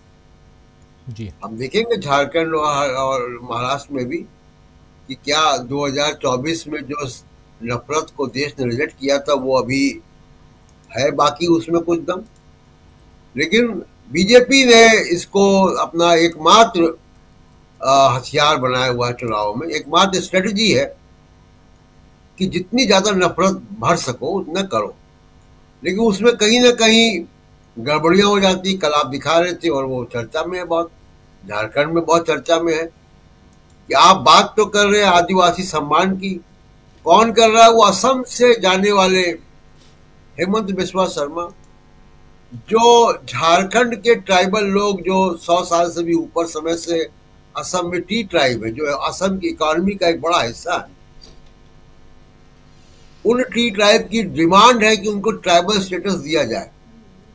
जी। हम देखेंगे झारखंड और महाराष्ट्र में भी कि क्या 2024 में जो नफरत को देश ने रिजेक्ट किया था वो अभी है बाकी उसमें कुछ दम। लेकिन बीजेपी ने इसको अपना एकमात्र हथियार बनाया हुआ है चुनाव में, एकमात्र स्ट्रेटजी है कि जितनी ज्यादा नफरत भर सको उतना करो। लेकिन उसमें कहीं ना कहीं गड़बड़ियां हो जाती, कल आप दिखा रहे थे, और वो चर्चा में है, बहुत झारखंड में बहुत चर्चा में है कि आप बात तो कर रहे हैं आदिवासी सम्मान की, कौन कर रहा है? वो असम से जाने वाले हेमंत बिस्वा शर्मा, जो झारखंड के ट्राइबल लोग जो 100 साल से भी ऊपर समय से असम में टी ट्राइब है, जो असम की इकोनॉमी का एक बड़ा हिस्सा है, उन टी ट्राइब की डिमांड है कि उनको ट्राइबल स्टेटस दिया जाए।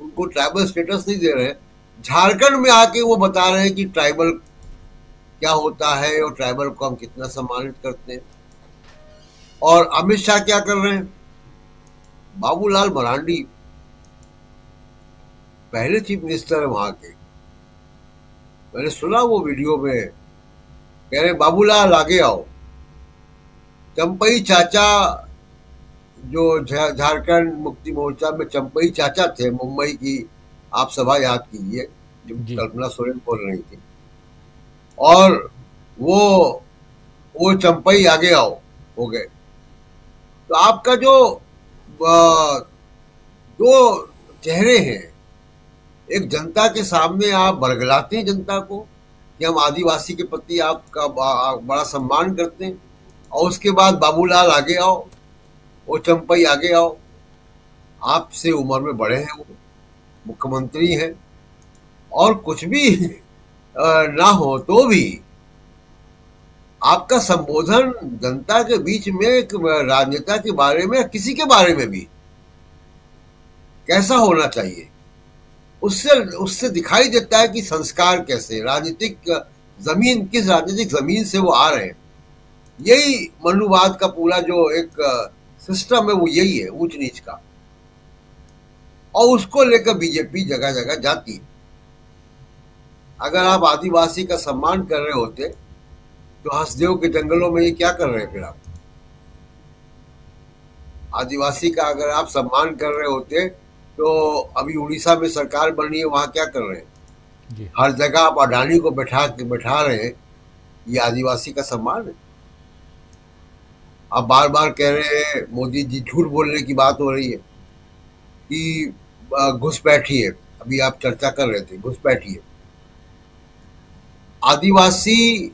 उनको ट्राइबल स्टेटस नहीं दे रहे हैं। झारखंड में आके वो बता रहे हैं कि ट्राइबल क्या होता है और ट्राइबल को हम कितना सम्मानित करते हैं। और अमित शाह क्या कर रहे हैं? बाबूलाल मरांडी पहले चीफ मिनिस्टर है वहां के, मैंने सुना वो वीडियो में, कह रहे बाबूलाल आगे आओ। चंपई चाचा, जो झारखंड मुक्ति मोर्चा में चंपई चाचा थे, मुंबई की आप सभा याद कीजिए, जो कल्पना सोरेन बोल रही थी, और वो चंपई आगे आओ हो गए। तो आपका जो दो चेहरे हैं, एक जनता के सामने आप बरगलाते हैं जनता को कि हम आदिवासी के प्रति आपका बड़ा सम्मान करते हैं, और उसके बाद बाबूलाल आगे आओ, वो चंपई आगे आओ। आपसे उम्र में बड़े हैं, वो मुख्यमंत्री हैं, और कुछ भी ना हो तो भी आपका संबोधन जनता के बीच में एक राजनेता के बारे में, किसी के बारे में भी कैसा होना चाहिए, उससे दिखाई देता है कि संस्कार कैसे, राजनीतिक जमीन, किस राजनीतिक जमीन से वो आ रहे हैं। यही मनुवाद का पूरा जो एक सिस्टम है वो यही है, ऊंच नीच का, और उसको लेकर बीजेपी जगह जगह जाती है। अगर आप आदिवासी का सम्मान कर रहे होते तो हंसदेव के जंगलों में ये क्या कर रहे हैं? फिर आप आदिवासी का अगर आप सम्मान कर रहे होते तो अभी उड़ीसा में सरकार बनी है, वहां क्या कर रहे हैं? हर जगह आप अडानी को बैठा रहे हैं, ये आदिवासी का सम्मान है। आप बार बार कह रहे हैं, मोदी जी झूठ बोलने की बात हो रही है कि घुसपैठी है, अभी आप चर्चा कर रहे थे घुसपैठी है। आदिवासी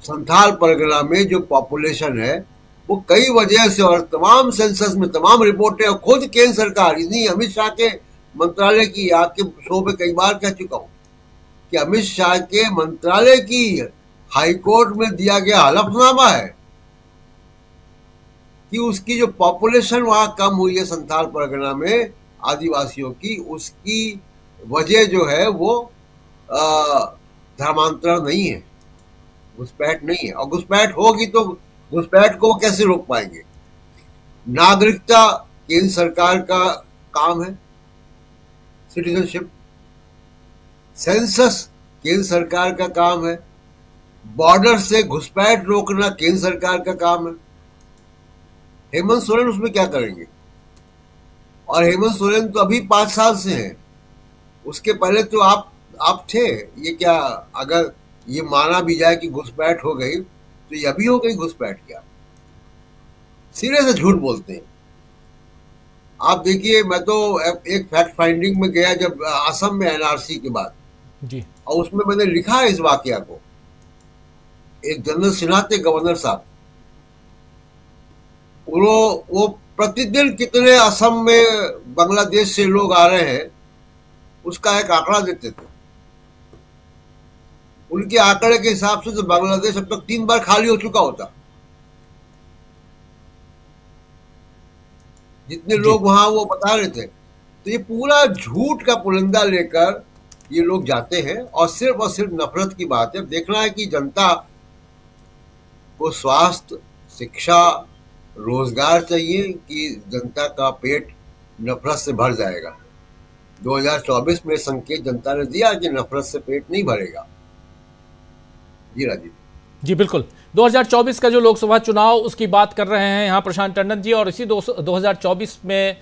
संथाल परगना में जो पॉपुलेशन है वो कई वजह से, और तमाम सेंसस में तमाम रिपोर्टें, और खुद केंद्र सरकार, इतनी अमित शाह के मंत्रालय की, आपके शो पे कई बार कह चुका हूं कि अमित शाह के मंत्रालय की हाईकोर्ट में दिया गया हलफनामा है कि उसकी जो पॉपुलेशन वहां कम हुई है संथाल परगना में आदिवासियों की, उसकी वजह जो है वो धर्मांतरण नहीं है, घुसपैठ नहीं है। और घुसपैठ होगी तो घुसपैठ को कैसे रोक पाएंगे? नागरिकता केंद्र सरकार का काम है, सिटीजनशिप। सेंसस केंद्र सरकार का काम है। बॉर्डर से घुसपैठ रोकना केंद्र सरकार का काम है। हेमंत सोरेन उसमें क्या करेंगे? और हेमंत सोरेन तो अभी 5 साल से हैं, उसके पहले तो आप थे। ये क्या, अगर ये माना भी जाए कि घुसपैठ हो गई तो ये अभी हो गई घुसपैठ? क्या सिरे से झूठ बोलते हैं। आप देखिए, मैं तो एक फैक्ट फाइंडिंग में गया जब असम में एनआरसी के बाद जी, और उसमें मैंने लिखा है इस वाकया को। एक जनरल सिन्हा थे गवर्नर साहब, वो प्रतिदिन कितने असम में बांग्लादेश से लोग आ रहे हैं उसका एक आंकड़ा देते थे। उनके आंकड़े के हिसाब से तो बांग्लादेश अब तक 3 बार खाली हो चुका होता। जितने लोग वहां वो बता रहे थे। तो ये पूरा झूठ का पुलंदा लेकर ये लोग जाते हैं और सिर्फ नफरत की बात है। देखना है कि जनता को स्वास्थ्य, शिक्षा, रोजगार चाहिए कि जनता का पेट नफरत से भर जाएगा। 2024 में संकेत जनता ने दिया कि नफरत से पेट नहीं भरेगा। जी राजीव जी, बिल्कुल। 2024 का जो लोकसभा चुनाव उसकी बात कर रहे हैं यहाँ प्रशांत टंडन जी, और इसी 2024 में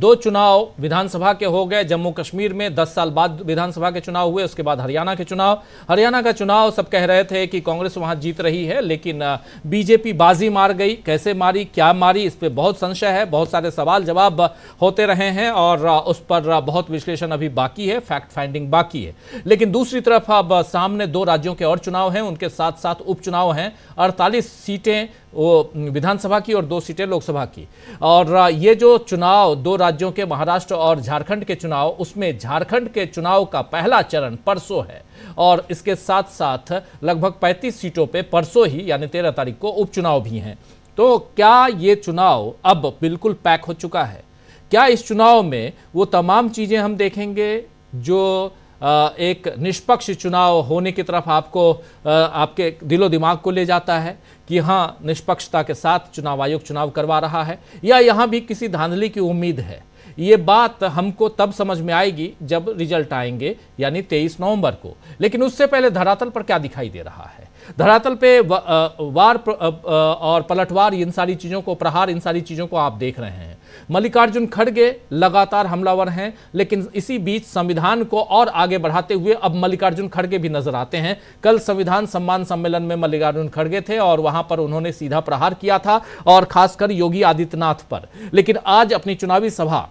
2 चुनाव विधानसभा के हो गए। जम्मू कश्मीर में 10 साल बाद विधानसभा के चुनाव हुए, उसके बाद हरियाणा के चुनाव। हरियाणा का चुनाव सब कह रहे थे कि कांग्रेस वहाँ जीत रही है, लेकिन बीजेपी बाजी मार गई। कैसे मारी, क्या मारी, इस पर बहुत संशय है, बहुत सारे सवाल जवाब होते रहे हैं और उस पर बहुत विश्लेषण अभी बाकी है, फैक्ट फाइंडिंग बाकी है। लेकिन दूसरी तरफ अब सामने 2 राज्यों के और चुनाव हैं, उनके साथ साथ उपचुनाव हैं। 48 सीटें वो विधानसभा की और 2 सीटें लोकसभा की। और ये जो चुनाव 2 राज्यों के, महाराष्ट्र और झारखंड के चुनाव, उसमें झारखंड के चुनाव का पहला चरण परसों है और इसके साथ साथ लगभग 35 सीटों पे परसों ही यानी 13 तारीख को उपचुनाव भी हैं। तो क्या ये चुनाव अब बिल्कुल पैक हो चुका है? क्या इस चुनाव में वो तमाम चीजें हम देखेंगे जो एक निष्पक्ष चुनाव होने की तरफ आपको आपके दिलो दिमाग को ले जाता है कि हाँ, निष्पक्षता के साथ चुनाव आयोग चुनाव करवा रहा है, या यहाँ भी किसी धांधली की उम्मीद है? ये बात हमको तब समझ में आएगी जब रिजल्ट आएंगे, यानी 23 नवंबर को। लेकिन उससे पहले धरातल पर क्या दिखाई दे रहा है? धरातल पे वार और पलटवार, इन सारी चीज़ों को, प्रहार, इन सारी चीज़ों को आप देख रहे हैं। मल्लिकार्जुन खड़गे लगातार हमलावर हैं, लेकिन इसी बीच संविधान को और आगे बढ़ाते हुए अब मल्लिकार्जुन खड़गे भी नजर आते हैं। कल संविधान सम्मान सम्मेलन में मल्लिकार्जुन खड़गे थे और वहां पर उन्होंने सीधा प्रहार किया था, और खासकर योगी आदित्यनाथ पर। लेकिन आज अपनी चुनावी सभा,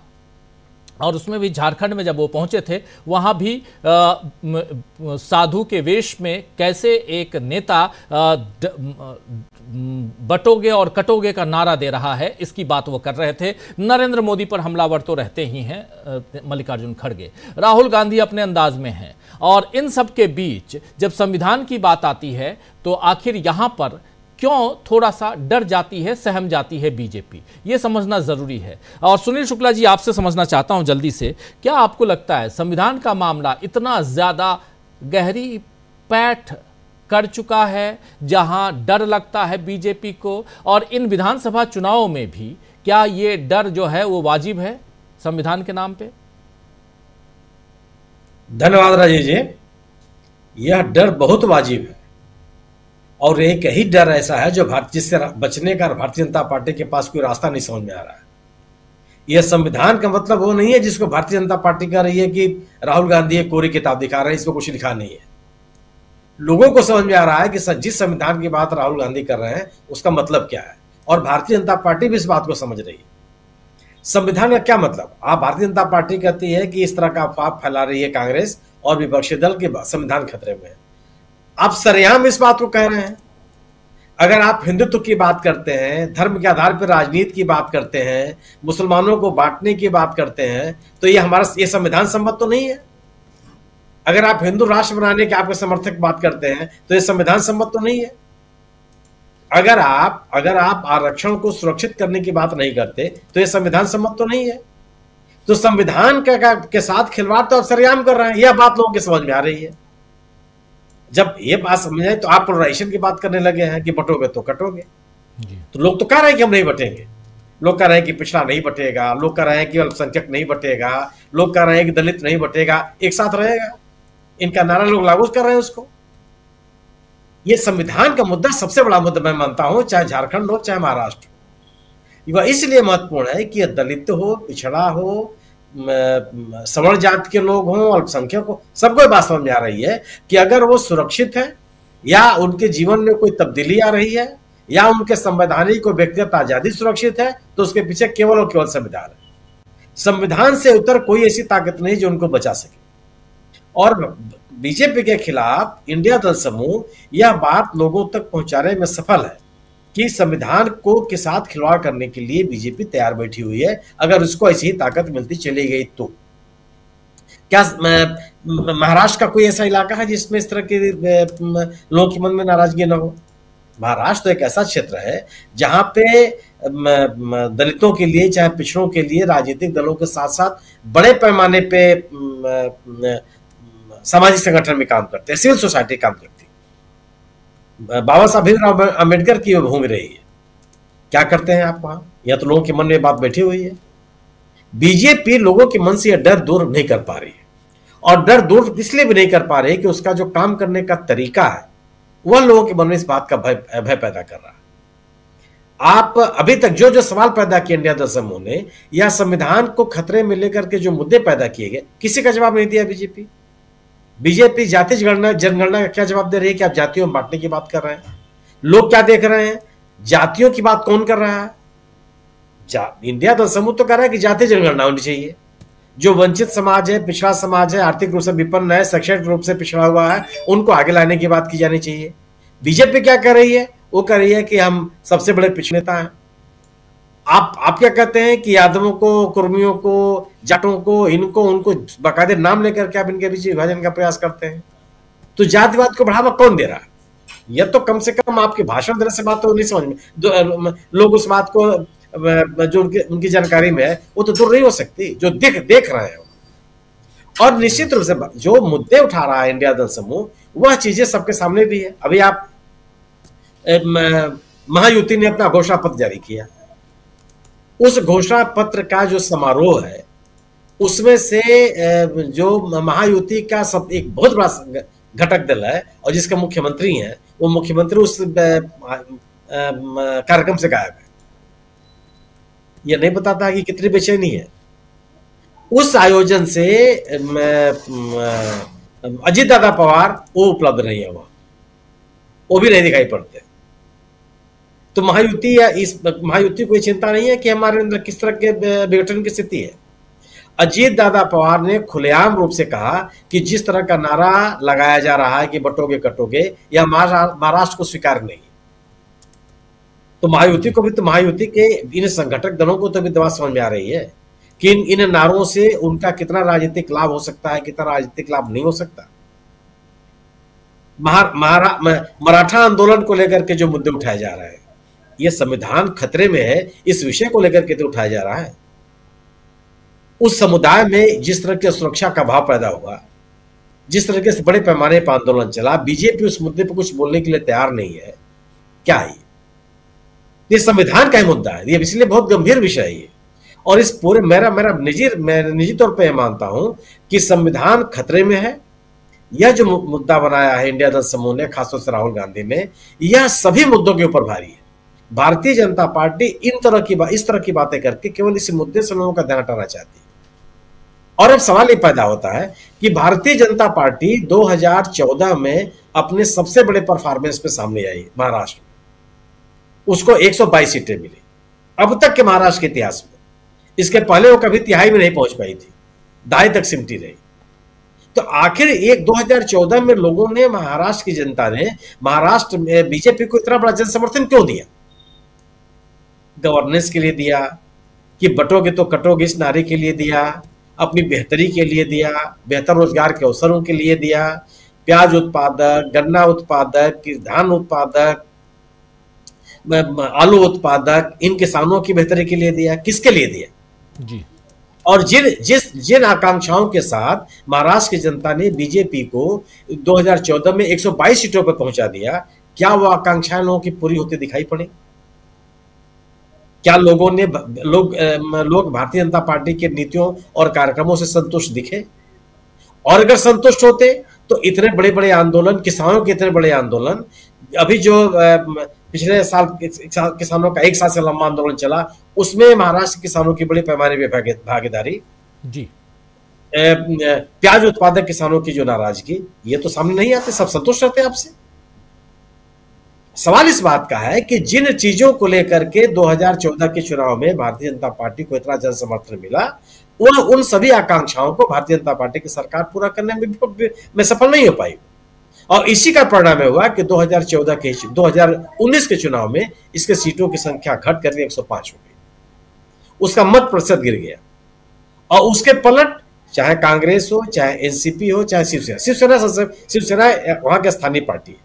और उसमें भी झारखंड में जब वो पहुंचे थे, वहां भी साधु के वेश में कैसे एक नेता बटोगे और कटोगे का नारा दे रहा है, इसकी बात वो कर रहे थे। नरेंद्र मोदी पर हमलावर तो रहते ही हैं मल्लिकार्जुन खड़गे, राहुल गांधी अपने अंदाज में हैं, और इन सब के बीच जब संविधान की बात आती है तो आखिर यहां पर क्यों थोड़ा सा डर जाती है, सहम जाती है बीजेपी, ये समझना जरूरी है। और सुनील शुक्ला जी, आपसे समझना चाहता हूं जल्दी से, क्या आपको लगता है संविधान का मामला इतना ज्यादा गहरी पैठ कर चुका है जहां डर लगता है बीजेपी को, और इन विधानसभा चुनावों में भी क्या ये डर जो है वो वाजिब है संविधान के नाम पे? धन्यवाद राजीव जी। यह डर बहुत वाजिब है, और एक ही डर ऐसा है जो जिससे बचने का भारतीय जनता पार्टी के पास कोई रास्ता नहीं समझ में आ रहा है। यह संविधान का मतलब वो नहीं है जिसको भारतीय जनता पार्टी कह रही है कि राहुल गांधी एक कोरी किताब दिखा रहे हैं, इसमें कुछ लिखा नहीं है। लोगों को समझ में आ रहा है कि जिस संविधान की बात राहुल गांधी कर रहे हैं उसका मतलब क्या है, और भारतीय जनता पार्टी भी इस बात को समझ रही है। संविधान का क्या मतलब? आप भारतीय जनता पार्टी कहती है कि इस तरह का अफवाह फैला रही है कांग्रेस और विपक्षी दल के संविधान खतरे में है। आप सरेआम इस बात को कह रहे हैं अगर आप हिंदुत्व की बात करते हैं, धर्म के आधार पर राजनीति की बात करते हैं, मुसलमानों को बांटने की बात करते हैं, तो ये संविधान सम्मत तो नहीं है। अगर आप हिंदू राष्ट्र बनाने के आपके समर्थक बात करते हैं तो ये संविधान सम्मत तो नहीं है। अगर आप आरक्षण को सुरक्षित करने की बात नहीं करते तो ये संविधान सम्मत तो नहीं है। तो संविधान के साथ खिलवाड़ तो आप सरेआम कर रहे हैं। यह बात लोगों की समझ में आ रही है। जब ये बात समझ आए तो आप पोलराइजेशन की बात करने लगे हैं कि बटोगे तो कटोगे। तो लोग तो कह रहे हैं कि हम नहीं बटेंगे, लोग कह रहे हैं कि पिछड़ा नहीं बटेगा, लोग कह रहे हैं कि अल्पसंख्यक नहीं बटेगा, लोग कह रहे हैं कि दलित नहीं बटेगा, एक साथ रहेगा। इनका नारा लोग लागू कर रहे हैं उसको। ये संविधान का मुद्दा सबसे बड़ा मुद्दा मैं मानता हूं, चाहे झारखंड हो चाहे महाराष्ट्र हो। वह इसलिए महत्वपूर्ण है कि दलित हो, पिछड़ा हो, सवर्ण जाति के लोग हों, अल्पसंख्यक हो, सबको बात समझ में आ रही है कि अगर वो सुरक्षित है या उनके जीवन में कोई तब्दीली आ रही है या उनके संवैधानिक और व्यक्तिगत आजादी सुरक्षित है तो उसके पीछे केवल और केवल संविधान है। संविधान से उतर कोई ऐसी ताकत नहीं जो उनको बचा सके। और बीजेपी के खिलाफ इंडिया दल समूह यह बात लोगों तक पहुंचाने में सफल है कि संविधान को के साथ खिलवाड़ करने के लिए बीजेपी तैयार बैठी हुई है। अगर उसको ऐसी ही ताकत मिलती चली गई तो क्या महाराष्ट्र का कोई ऐसा इलाका है जिसमें इस तरह के लोगों के मन में नाराजगी न हो? महाराष्ट्र तो एक ऐसा क्षेत्र है जहां पे दलितों के लिए, चाहे पिछड़ों के लिए राजनीतिक दलों के साथ साथ बड़े पैमाने पे सामाजिक संगठन में काम करते हैं, सिविल सोसाइटी काम करती है। बाबा साहब भीमराव अम्बेडकर की भूमि रही है। क्या करते हैं आप वहां? या तो लोगों के मन में बात बैठी हुई है। बीजेपी लोगों के मन से यह डर दूर नहीं कर पा रही है। और डर दूर इसलिए भी नहीं कर पा रही कि उसका जो काम करने का तरीका है वह लोगों के मन में इस बात का भय पैदा कर रहा है। आप अभी तक जो जो सवाल पैदा किए इंडिया दल समूह ने या संविधान को खतरे में लेकर के जो मुद्दे पैदा किए गए, किसी का जवाब नहीं दिया बीजेपी जाति जनगणना का क्या जवाब दे रही है कि आप जातियों में बांटने की बात कर रहे हैं? लोग क्या देख रहे हैं? जातियों की बात कौन कर रहा है? इंडिया दल समूह तो कह रहा है कि जाति जनगणना होनी चाहिए। जो वंचित समाज है, पिछड़ा समाज है, आर्थिक रूप से विपन्न है, शैक्षणिक रूप से पिछड़ा हुआ है, उनको आगे लाने की बात की जानी चाहिए। बीजेपी क्या कर रही है? वो कह रही है कि हम सबसे बड़े पिछड़े नेता हैं। आप क्या कहते हैं कि यादवों को, कुर्मियों को, जाटों को, इनको उनको बाकायदे नाम लेकर के आप इनके बीच विभाजन का प्रयास करते हैं। तो जातिवाद को बढ़ावा कौन दे रहा है? यह तो कम से कम आपके भाषण देने से बात तो नहीं समझ में, लोग उस बात को जो उनकी जानकारी में है वो तो दूर नहीं हो सकती, जो देख रहे हैं। और निश्चित रूप से जो मुद्दे उठा रहा है इंडिया दल समूह वह चीजें सबके सामने भी है। अभी आप महायुति ने अपना घोषणा पत्र जारी किया। उस घोषणा पत्र का जो समारोह है उसमें से जो महायुति का सब एक बहुत बड़ा घटक दल है और जिसका मुख्यमंत्री हैं, वो मुख्यमंत्री उस कार्यक्रम से गायब है। यह नहीं बताता कि कितनी बेचैनी है। उस आयोजन से अजीत दादा पवार वो उपलब्ध नहीं है, वो भी नहीं दिखाई पड़ते। तो महायुति या इस महायुति को चिंता नहीं है कि हमारे अंदर किस तरह के विघटन की स्थिति है। अजीत दादा पवार ने खुलेआम रूप से कहा कि जिस तरह का नारा लगाया जा रहा है कि बटोगे कटोगे, या महाराष्ट्र को स्वीकार नहीं। तो महायुति को भी, तो महायुति के इन संगठक दलों को तो भी दवा समझ में आ रही है कि इन नारों से उनका कितना राजनीतिक लाभ हो सकता है, कितना राजनीतिक लाभ नहीं हो सकता। मराठा आंदोलन को लेकर के जो मुद्दे उठाए जा रहे हैं, यह संविधान खतरे में है, इस विषय को लेकर के तो उठाया जा रहा है। उस समुदाय में जिस तरह के सुरक्षा का भाव पैदा हुआ, जिस तरह के बड़े पैमाने पर आंदोलन चला, बीजेपी उस मुद्दे पर कुछ बोलने के लिए तैयार नहीं है। क्या है ये संविधान का ही मुद्दा है, ये इसलिए बहुत गंभीर विषय है। और इस पूरे मैं निजी तौर पे मानता हूं कि संविधान खतरे में है। यह जो मुद्दा बनाया है इंडिया दल समूह ने, खासतौर से राहुल गांधी ने, यह सभी मुद्दों के ऊपर भारी है। भारतीय जनता पार्टी इस तरह की बातें करके केवल इस मुद्दे से लोगों का ध्यान हटाना चाहती है। और अब सवाल ये पैदा होता है कि भारतीय जनता पार्टी 2014 में अपने सबसे बड़े परफॉर्मेंस पे सामने आई महाराष्ट्र में, उसको 122 सीटें मिली अब तक के महाराष्ट्र के इतिहास में। इसके पहले वो कभी तिहाई में नहीं पहुंच पाई थी, दहाई तक सिमटी रही। तो आखिर एक 2014 में लोगों ने, महाराष्ट्र की जनता ने महाराष्ट्र में बीजेपी को इतना बड़ा जन समर्थन क्यों दिया? गवर्नेंस के लिए दिया, कि बटोगे तो कटोगे इस नारे के लिए दिया, अपनी बेहतरी के लिए दिया, बेहतर रोजगार के अवसरों के लिए दिया, प्याज उत्पादक, गन्ना उत्पादक, धान उत्पादक, आलू उत्पादक, इन किसानों की बेहतरी के लिए दिया। किसके लिए दिया जी? और जिन आकांक्षाओं के साथ महाराष्ट्र की जनता ने बीजेपी को 2014 में 122 सीटों पर पहुंचा दिया, क्या वो आकांक्षाएं लोगों की पूरी होती दिखाई पड़ी? क्या लोग भारतीय जनता पार्टी के नीतियों और कार्यक्रमों से संतुष्ट दिखे? और अगर संतुष्ट होते तो इतने बड़े बड़े आंदोलन, किसानों के इतने बड़े आंदोलन, अभी जो पिछले साल किसानों का 1 साल से लंबा आंदोलन चला, उसमें महाराष्ट्र किसानों की बड़ी पैमाने पर भागीदारी जी, प्याज उत्पादक किसानों की जो नाराजगी, ये तो सामने नहीं आते, सब संतुष्ट रहते आपसे। सवाल इस बात का है कि जिन चीजों को लेकर के 2014 के चुनाव में भारतीय जनता पार्टी को इतना जन समर्थन मिला, उन सभी आकांक्षाओं को भारतीय जनता पार्टी की सरकार पूरा करने में सफल नहीं हो पाई। और इसी का परिणाम हुआ कि 2019 के चुनाव में इसके सीटों की संख्या घट करके 105 हो गई, उसका मत प्रतिशत गिर गया। और उसके पलट चाहे कांग्रेस हो, चाहे एनसीपी हो, चाहे शिवसेना वहां की स्थानीय पार्टी है,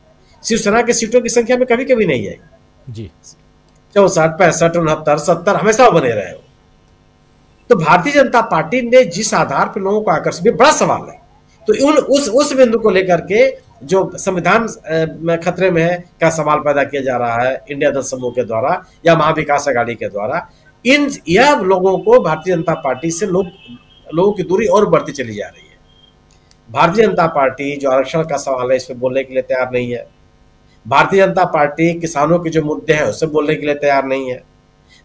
शिवसेना के सीटों की संख्या में कभी कभी नहीं आई जी। 64, 65, 69, 70 हमेशा बने रहे हो। तो भारतीय जनता पार्टी ने जिस आधार पर लोगों को आकर्षित, बड़ा सवाल है। तो उस बिंदु को लेकर के जो संविधान खतरे में है का सवाल पैदा किया जा रहा है इंडिया दल समूह के द्वारा या महाविकास अघाड़ी के द्वारा, यह लोगों को भारतीय जनता पार्टी से लोगों की दूरी और बढ़ती चली जा रही है। भारतीय जनता पार्टी जो आरक्षण का सवाल है, इस पर बोलने के लिए तैयार नहीं है। भारतीय जनता पार्टी किसानों के जो मुद्दे हैं उससे बोलने के लिए तैयार नहीं है।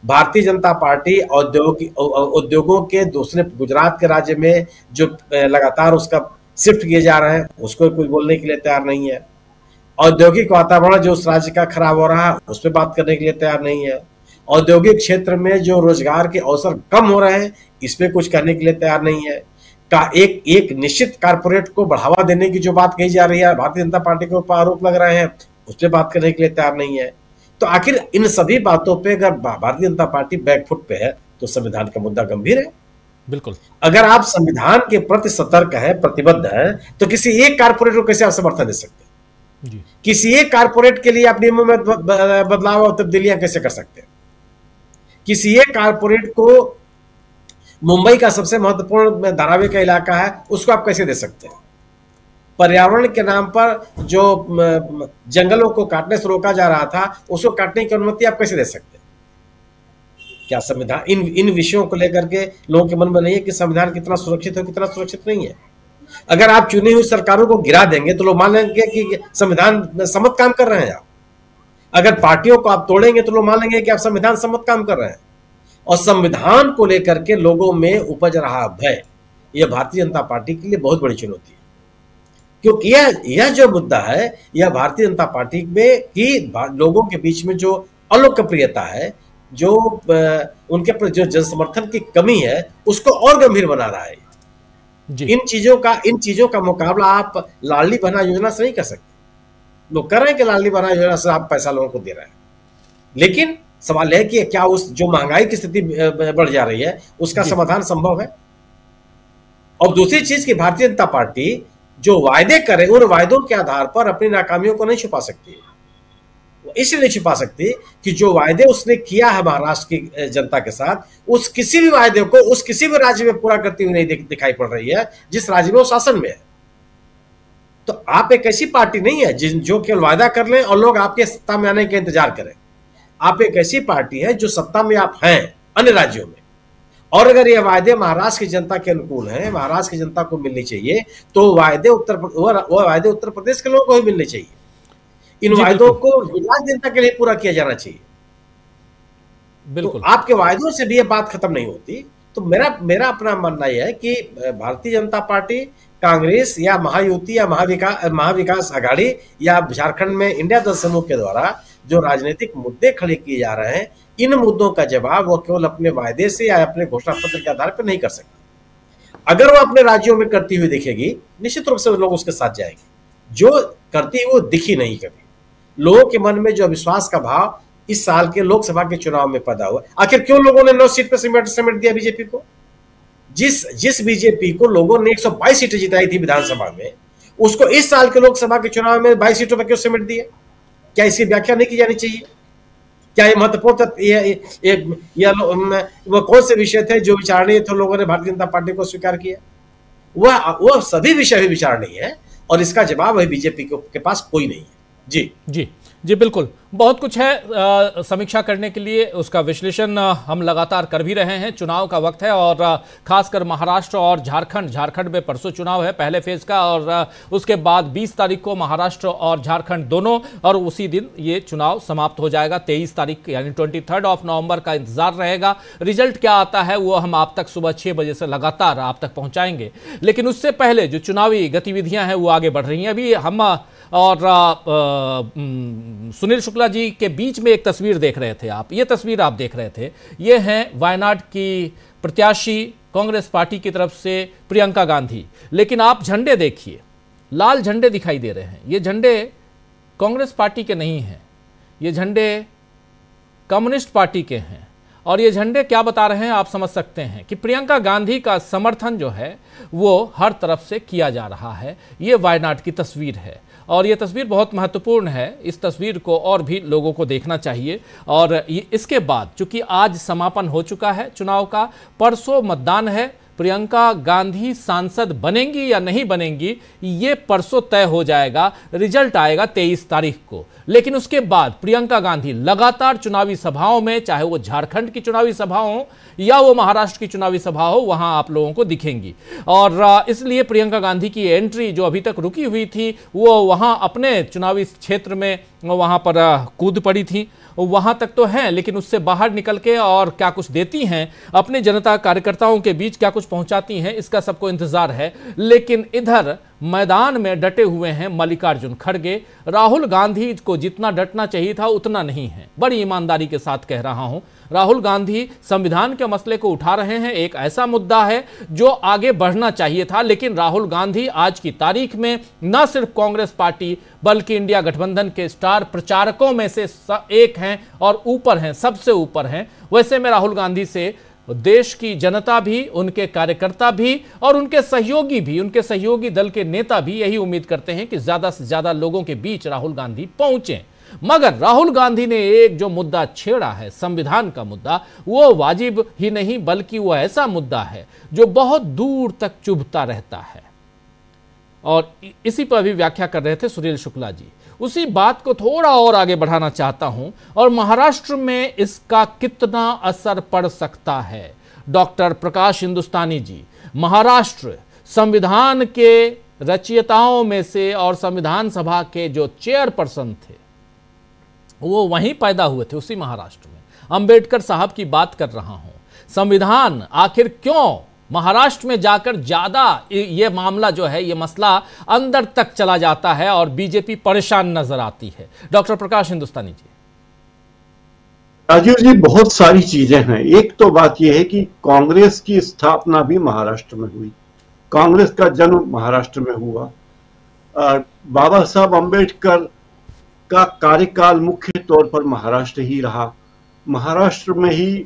भारतीय जनता पार्टी उद्योगों के दूसरे गुजरात के राज्य में जो लगातार उसका शिफ्ट किए जा रहे हैं, उसको कोई बोलने के लिए तैयार नहीं है। औद्योगिक वातावरण जो उस राज्य का खराब हो रहा है, उस पर बात करने के लिए तैयार नहीं है। औद्योगिक क्षेत्र में जो रोजगार के अवसर कम हो रहे हैं, इस पे कुछ करने के लिए तैयार नहीं है। एक निश्चित कारपोरेट को बढ़ावा देने की जो बात कही जा रही है, भारतीय जनता पार्टी के ऊपर आरोप लग रहे हैं, उस पर बात करने के लिए तैयार नहीं है। तो आखिर इन सभी बातों पे अगर भारतीय जनता पार्टी बैकफुट पे है, तो संविधान का मुद्दा गंभीर है। बिल्कुल। अगर आप संविधान के प्रति सतर्क है, प्रतिबद्ध है, तो किसी एक कारपोरेट को कैसे आप समर्थन दे सकते हैं? जी। किसी एक कारपोरेट के लिए आप नियमों में बदलाव और तब्दीलियां कैसे कर सकते हैं? किसी एक कारपोरेट को मुंबई का सबसे महत्वपूर्ण धारावी का इलाका है, उसको आप कैसे दे सकते हैं? पर्यावरण के नाम पर जो जंगलों को काटने से रोका जा रहा था, उसको काटने की अनुमति आप कैसे दे सकते हैं? क्या संविधान इन विषयों को लेकर के लोगों के मन में नहीं है कि संविधान कितना सुरक्षित है, कितना सुरक्षित नहीं है? अगर आप चुनी हुई सरकारों को गिरा देंगे तो लोग मान लेंगे कि संविधान सम्मत काम कर रहे हैं आप। अगर पार्टियों को आप तोड़ेंगे तो लोग मान लेंगे कि आप संविधान सम्मत काम कर रहे हैं। और संविधान को लेकर के लोगों में उपज रहा भय, यह भारतीय जनता पार्टी के लिए बहुत बड़ी चुनौती है। क्योंकि यह जो मुद्दा है, यह भारतीय जनता पार्टी में कि लोगों के बीच में जो अलोकप्रियता है, जो उनके प्रति जो जन समर्थन की कमी है, उसको और गंभीर बना रहा है जी। इन चीजों का मुकाबला आप लाडली बहना योजना से नहीं कर सकते। लोग कर रहे हैं कि लाडली बहना योजना से आप पैसा लोगों को दे रहे हैं, लेकिन सवाल है कि क्या उस जो महंगाई की स्थिति बढ़ जा रही है, उसका समाधान संभव है? और दूसरी चीज की भारतीय जनता पार्टी जो वायदे करे, उन वायदों के आधार पर अपनी नाकामियों को नहीं छुपा सकती। इसलिए नहीं छुपा सकती कि जो वायदे उसने किया है महाराष्ट्र की जनता के साथ, उस किसी भी वायदे को उस किसी भी राज्य में पूरा करती हुई नहीं दिखाई पड़ रही है जिस राज्य में वो शासन में है। तो आप एक ऐसी पार्टी नहीं है जो केवल वायदा कर लें और लोग आपके सत्ता में आने के इंतजार करें। आप एक ऐसी पार्टी है जो सत्ता में आप हैं अन्य राज्यों में, और अगर ये वायदे महाराष्ट्र की जनता के अनुकूल हैं, महाराष्ट्र की जनता को मिलनी चाहिए, तो वायदे उत्तर प्रदेश के लोगों को ही मिलने चाहिए। इन वायदों को गुजरात जनता के लिए पूरा किया जाना चाहिए। बिल्कुल। तो आपके वायदों से भी ये बात खत्म नहीं होती। तो मेरा अपना मानना यह है कि भारतीय जनता पार्टी, कांग्रेस या महायुति या महाविकास अघाड़ी या झारखंड में इंडिया दल समूह के द्वारा जो राजनीतिक मुद्दे खड़े किए जा रहे हैं, इन मुद्दों का जवाब वो केवल अपने वायदे से या अपने घोषणा पत्र के आधार पर नहीं कर सकते। अगर वो अपने राज्यों में करती हुई दिखेगी, निश्चित रूप से लोग उसके साथ जाएंगे। जो करती वो दिखी नहीं कभी। लोगों के मन में जो अविश्वास का भाव इस साल के लोकसभा के चुनाव में पैदा हुआ, आखिर क्यों लोगों ने 9 सीट पर समेट दिया बीजेपी को? जिस बीजेपी को लोगों ने 122 सीटें जिताई थी विधानसभा में, उसको इस साल के लोकसभा के चुनाव में 22 सीटों पर क्यों समेट दिया? क्या इसकी व्याख्या नहीं की जानी चाहिए? क्या ये महत्वपूर्ण वो कौन से विषय थे जो विचारणीय थे, लोगों ने भारतीय जनता पार्टी को स्वीकार किया? वह सभी विषय भी विचारणीय है और इसका जवाब है बीजेपी के पास कोई नहीं है। जी जी जी बिल्कुल, बहुत कुछ है समीक्षा करने के लिए, उसका विश्लेषण हम लगातार कर भी रहे हैं। चुनाव का वक्त है और खासकर महाराष्ट्र और झारखंड में परसों चुनाव है पहले फेज का, और उसके बाद 20 तारीख को महाराष्ट्र और झारखंड दोनों, और उसी दिन ये चुनाव समाप्त हो जाएगा। 23 तारीख यानी 23 नवंबर का इंतजार रहेगा। रिजल्ट क्या आता है वो हम आप तक सुबह 6 बजे से लगातार आप तक पहुंचाएंगे, लेकिन उससे पहले जो चुनावी गतिविधियां हैं वो आगे बढ़ रही हैं। अभी हम और सुनील शुक्ला जी के बीच में एक तस्वीर देख रहे थे आप, ये तस्वीर आप देख रहे थे, ये हैं वायनाड की प्रत्याशी कांग्रेस पार्टी की तरफ से प्रियंका गांधी। लेकिन आप झंडे देखिए, लाल झंडे दिखाई दे रहे हैं। ये झंडे कांग्रेस पार्टी के नहीं हैं, ये झंडे कम्युनिस्ट पार्टी के हैं। और ये झंडे क्या बता रहे हैं आप समझ सकते हैं कि प्रियंका गांधी का समर्थन जो है वो हर तरफ से किया जा रहा है। ये वायनाड की तस्वीर है और ये तस्वीर बहुत महत्वपूर्ण है। इस तस्वीर को और भी लोगों को देखना चाहिए। और इसके बाद चूंकि आज समापन हो चुका है चुनाव का, परसों मतदान है। प्रियंका गांधी सांसद बनेंगी या नहीं बनेंगी ये परसों तय हो जाएगा। रिजल्ट आएगा 23 तारीख को। लेकिन उसके बाद प्रियंका गांधी लगातार चुनावी सभाओं में, चाहे वो झारखंड की चुनावी सभा हो या वो महाराष्ट्र की चुनावी सभा हो, वहां आप लोगों को दिखेंगी। और इसलिए प्रियंका गांधी की एंट्री जो अभी तक रुकी हुई थी वो वहां अपने चुनावी क्षेत्र में वहां पर कूद पड़ी थी, वहां तक तो हैं, लेकिन उससे बाहर निकल के और क्या कुछ देती हैं अपने जनता कार्यकर्ताओं के बीच, क्या कुछ पहुंचाती हैं, इसका सबको इंतजार है। लेकिन इधर मैदान में डटे हुए हैं मल्लिकार्जुन खड़गे। राहुल गांधी को जितना डटना चाहिए था उतना नहीं है। बड़ी ईमानदारी के साथ कह रहा हूं, राहुल गांधी संविधान के मसले को उठा रहे हैं। एक ऐसा मुद्दा है जो आगे बढ़ना चाहिए था, लेकिन राहुल गांधी आज की तारीख में न सिर्फ कांग्रेस पार्टी बल्कि इंडिया गठबंधन के स्टार प्रचारकों में से एक हैं और ऊपर हैं, सबसे ऊपर हैं। वैसे में राहुल गांधी से देश की जनता भी, उनके कार्यकर्ता भी और उनके सहयोगी भी, उनके सहयोगी दल के नेता भी यही उम्मीद करते हैं कि ज्यादा से ज्यादा लोगों के बीच राहुल गांधी पहुंचे। मगर राहुल गांधी ने एक जो मुद्दा छेड़ा है, संविधान का मुद्दा, वो वाजिब ही नहीं बल्कि वो ऐसा मुद्दा है जो बहुत दूर तक चुभता रहता है। और इसी पर भी व्याख्या कर रहे थे सुनील शुक्ला जी। उसी बात को थोड़ा और आगे बढ़ाना चाहता हूं, और महाराष्ट्र में इसका कितना असर पड़ सकता है। डॉक्टर प्रकाश हिंदुस्तानी जी महाराष्ट्र संविधान के रचयिताओं में से और संविधान सभा के जो चेयरपर्सन थे वो वहीं पैदा हुए थे, उसी महाराष्ट्र में। अंबेडकर साहब की बात कर रहा हूं। संविधान आखिर क्यों महाराष्ट्र में जाकर ज्यादा ये मामला जो है, ये मसला अंदर तक चला जाता है और बीजेपी परेशान नजर आती है। डॉक्टर प्रकाश हिंदुस्तानी जी। राजीव जी, बहुत सारी चीजें हैं। एक तो बात यह है कि कांग्रेस की स्थापना भी महाराष्ट्र में हुई, कांग्रेस का जन्म महाराष्ट्र में हुआ। बाबा साहब अम्बेडकर का कार्यकाल मुख्य तौर पर महाराष्ट्र ही रहा। महाराष्ट्र में ही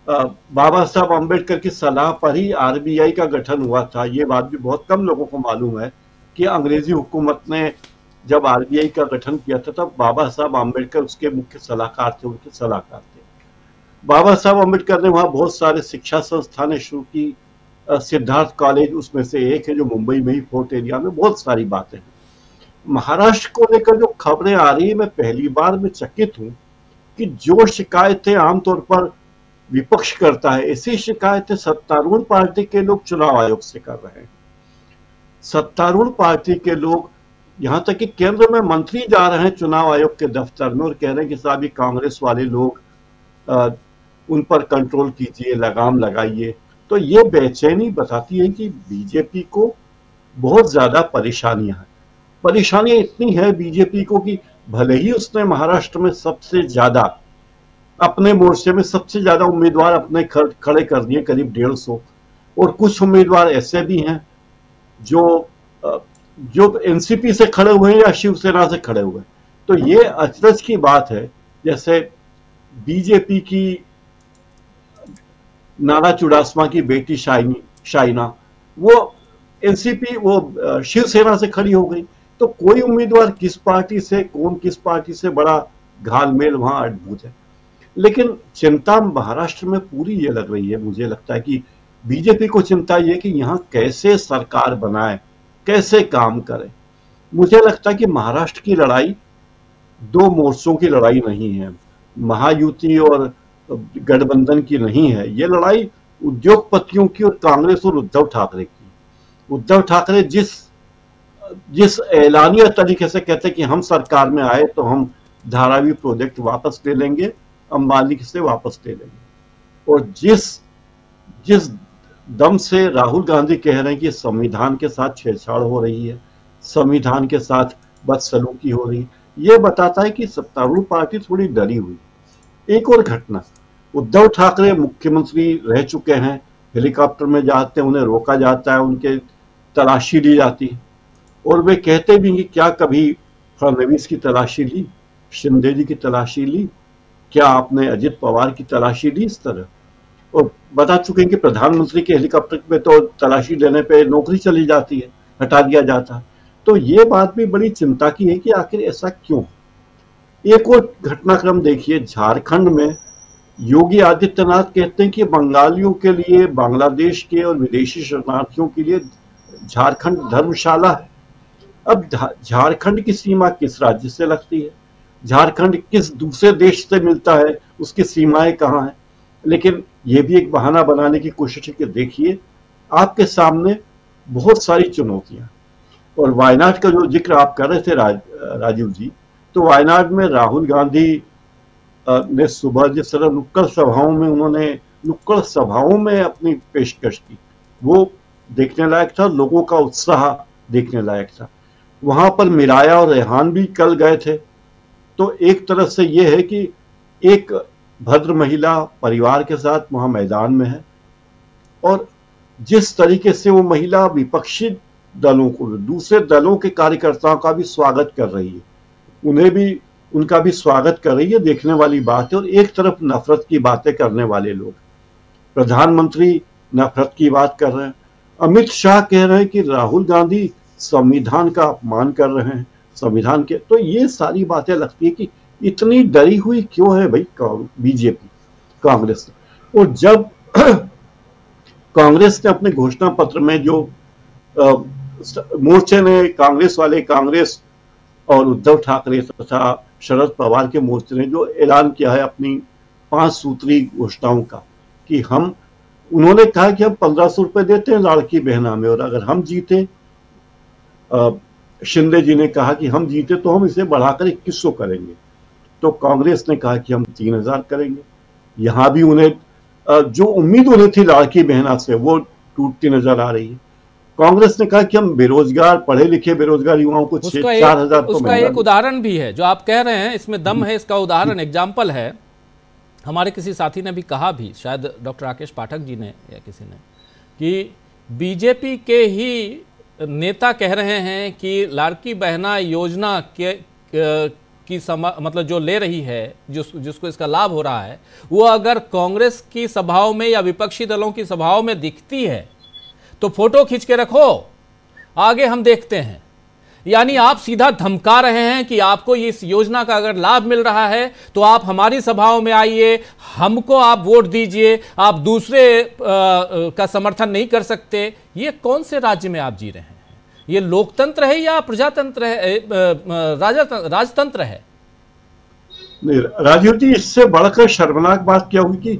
बाबा साहब अम्बेडकर की सलाह पर ही आरबीआई का गठन हुआ था। ये बात भी बहुत कम लोगों को मालूम है कि अंग्रेजी हुकूमत ने जब आरबीआई का गठन किया था तब बाबा साहब अम्बेडकर उसके मुख्य सलाहकार थे, उनके सलाहकार थे। बाबा साहब अम्बेडकर ने वहाँ बहुत सारे शिक्षा संस्थानें शुरू की। सिद्धार्थ कॉलेज उसमें से एक है जो मुंबई में ही फोर्ट एरिया में। बहुत सारी बातें हैं। महाराष्ट्र को लेकर जो खबरें आ रही है, मैं पहली बार में चकित हूं कि जो शिकायतें आमतौर पर विपक्ष करता है, ऐसी शिकायतें सत्तारूढ़ पार्टी के लोग चुनाव आयोग से कर रहे हैं। सत्तारूढ़ पार्टी के लोग, यहां तक कि केंद्र में मंत्री जा रहे हैं चुनाव आयोग के दफ्तर में और कह रहे हैं कि साहब ये कांग्रेस वाले लोग उन पर कंट्रोल कीजिए, लगाम लगाइए। तो ये बेचैनी बताती है कि बीजेपी को बहुत ज्यादा परेशानियां हैं। परेशानियां इतनी है बीजेपी को कि भले ही उसने महाराष्ट्र में सबसे ज्यादा, अपने मोर्चे में सबसे ज्यादा उम्मीदवार अपने खड़े कर दिए, करीब 150, और कुछ उम्मीदवार ऐसे भी हैं जो एनसीपी से खड़े हुए हैं या शिवसेना से खड़े हुए हैं। तो ये अचरज की बात है, जैसे बीजेपी की नाना चुडासमा की बेटी शाइना वो एनसीपी वो शिवसेना से खड़ी हो गई। तो कोई उम्मीदवार किस पार्टी से, कौन किस पार्टी से, बड़ा घालमेल वहां अद्भुत है। लेकिन चिंता महाराष्ट्र में पूरी ये लग रही है, मुझे लगता है कि बीजेपी को चिंता ये कि यहाँ कैसे सरकार बनाए, कैसे काम करे। मुझे लगता है कि महाराष्ट्र की लड़ाई दो मोर्चों की लड़ाई नहीं है, महायुति और गठबंधन की नहीं है। ये लड़ाई उद्योगपतियों की और कांग्रेस और उद्धव ठाकरे की। उद्धव ठाकरे जिस ऐलानिया तरीके से कहते कि हम सरकार में आए तो हम धारावी प्रोजेक्ट वापस ले लेंगे, अंबानी से वापस ले लेंगे, और जिस दम से राहुल गांधी कह रहे हैं कि संविधान के साथ छेड़छाड़ हो रही है, संविधान के साथ बदसलूकी हो रही है, यह बताता है कि सत्तारूढ़ पार्टी थोड़ी डरी हुई। एक और घटना, उद्धव ठाकरे मुख्यमंत्री रह चुके हैं, हेलीकॉप्टर में जाते हैं, उन्हें रोका जाता है, उनके तलाशी ली जाती है, और वे कहते भी कि क्या कभी फडणवीस की तलाशी ली, शिंदे जी की तलाशी ली, क्या आपने अजित पवार की तलाशी ली? इस तरह, और बता चुके हैं कि प्रधानमंत्री के हेलीकॉप्टर में तो तलाशी लेने पे नौकरी चली जाती है, हटा दिया जाता है। तो ये बात भी बड़ी चिंता की है कि आखिर ऐसा क्यों। एक और घटनाक्रम देखिए, झारखंड में योगी आदित्यनाथ कहते हैं कि बंगालियों के लिए, बांग्लादेश के और विदेशी शरणार्थियों के लिए झारखंड धर्मशाला है। अब झारखंड की सीमा किस राज्य से लगती है, झारखंड किस दूसरे देश से मिलता है, उसकी सीमाएं कहाँ हैं? लेकिन यह भी एक बहाना बनाने की कोशिश है कि देखिए आपके सामने बहुत सारी चुनौतियां। और वायनाड का जो जिक्र आप कर रहे थे राजीव जी, तो वायनाड में राहुल गांधी ने सुबह जिस तरह नुक्कड़ सभाओं में अपनी पेशकश की, वो देखने लायक था, लोगों का उत्साह देखने लायक था। वहां पर मिराया और रेहान भी कल गए थे। तो एक तरफ से यह है कि एक भद्र महिला परिवार के साथ वहां मैदान में है, और जिस तरीके से वो महिला विपक्षी दलों को, दूसरे दलों के कार्यकर्ताओं का भी स्वागत कर रही है, उनका भी स्वागत कर रही है, देखने वाली बात है। और एक तरफ नफरत की बातें करने वाले लोग, प्रधानमंत्री नफरत की बात कर रहे हैं, अमित शाह कह रहे हैं कि राहुल गांधी संविधान का अपमान कर रहे हैं, संविधान के। तो ये सारी बातें लगती है कि इतनी डरी हुई क्यों है भाई बीजेपी, कांग्रेस। और जब कांग्रेस ने अपने घोषणा पत्र में जो मोर्चे ने, कांग्रेस और उद्धव ठाकरे तथा शरद पवार के मोर्चे ने जो ऐलान किया है अपनी 5 सूत्री घोषणाओं का, कि उन्होंने कहा कि हम 1500 रुपए देते हैं लाड़की बहना में, और अगर हम जीते, शिंदे जी ने कहा कि हम जीते तो हम इसे बढ़ाकर 2100 करेंगे। तो कांग्रेस ने कहा कि हम 3000 करेंगे। यहां भी उन्हें जो उम्मीद उन्हें थी लाड़की बहना से, वो टूटती नजर आ रही है। कांग्रेस ने कहा कि हम बेरोजगार, पढ़े लिखे बेरोजगार युवाओं को 4,000 तो उसका एक उदाहरण भी है जो आप कह रहे हैं, इसमें दम है, इसका उदाहरण एग्जाम्पल है। हमारे किसी साथी ने भी कहा भी, शायद डॉक्टर राकेश पाठक जी ने या किसी ने, कि बीजेपी के ही नेता कह रहे हैं कि लाड़की बहना योजना मतलब जो ले रही है, जिसको इसका लाभ हो रहा है, वो अगर कांग्रेस की सभाओं में या विपक्षी दलों की सभाओं में दिखती है तो फोटो खींच के रखो, आगे हम देखते हैं। यानी आप सीधा धमका रहे हैं कि आपको इस योजना का अगर लाभ मिल रहा है तो आप हमारी सभाओं में आइए, हमको आप वोट दीजिए, आप दूसरे का समर्थन नहीं कर सकते। ये कौन से राज्य में आप जी रहे हैं? ये लोकतंत्र है या प्रजातंत्र है, राजतंत्र है? राजीव जी, इससे बढ़कर शर्मनाक बात क्या हुई कि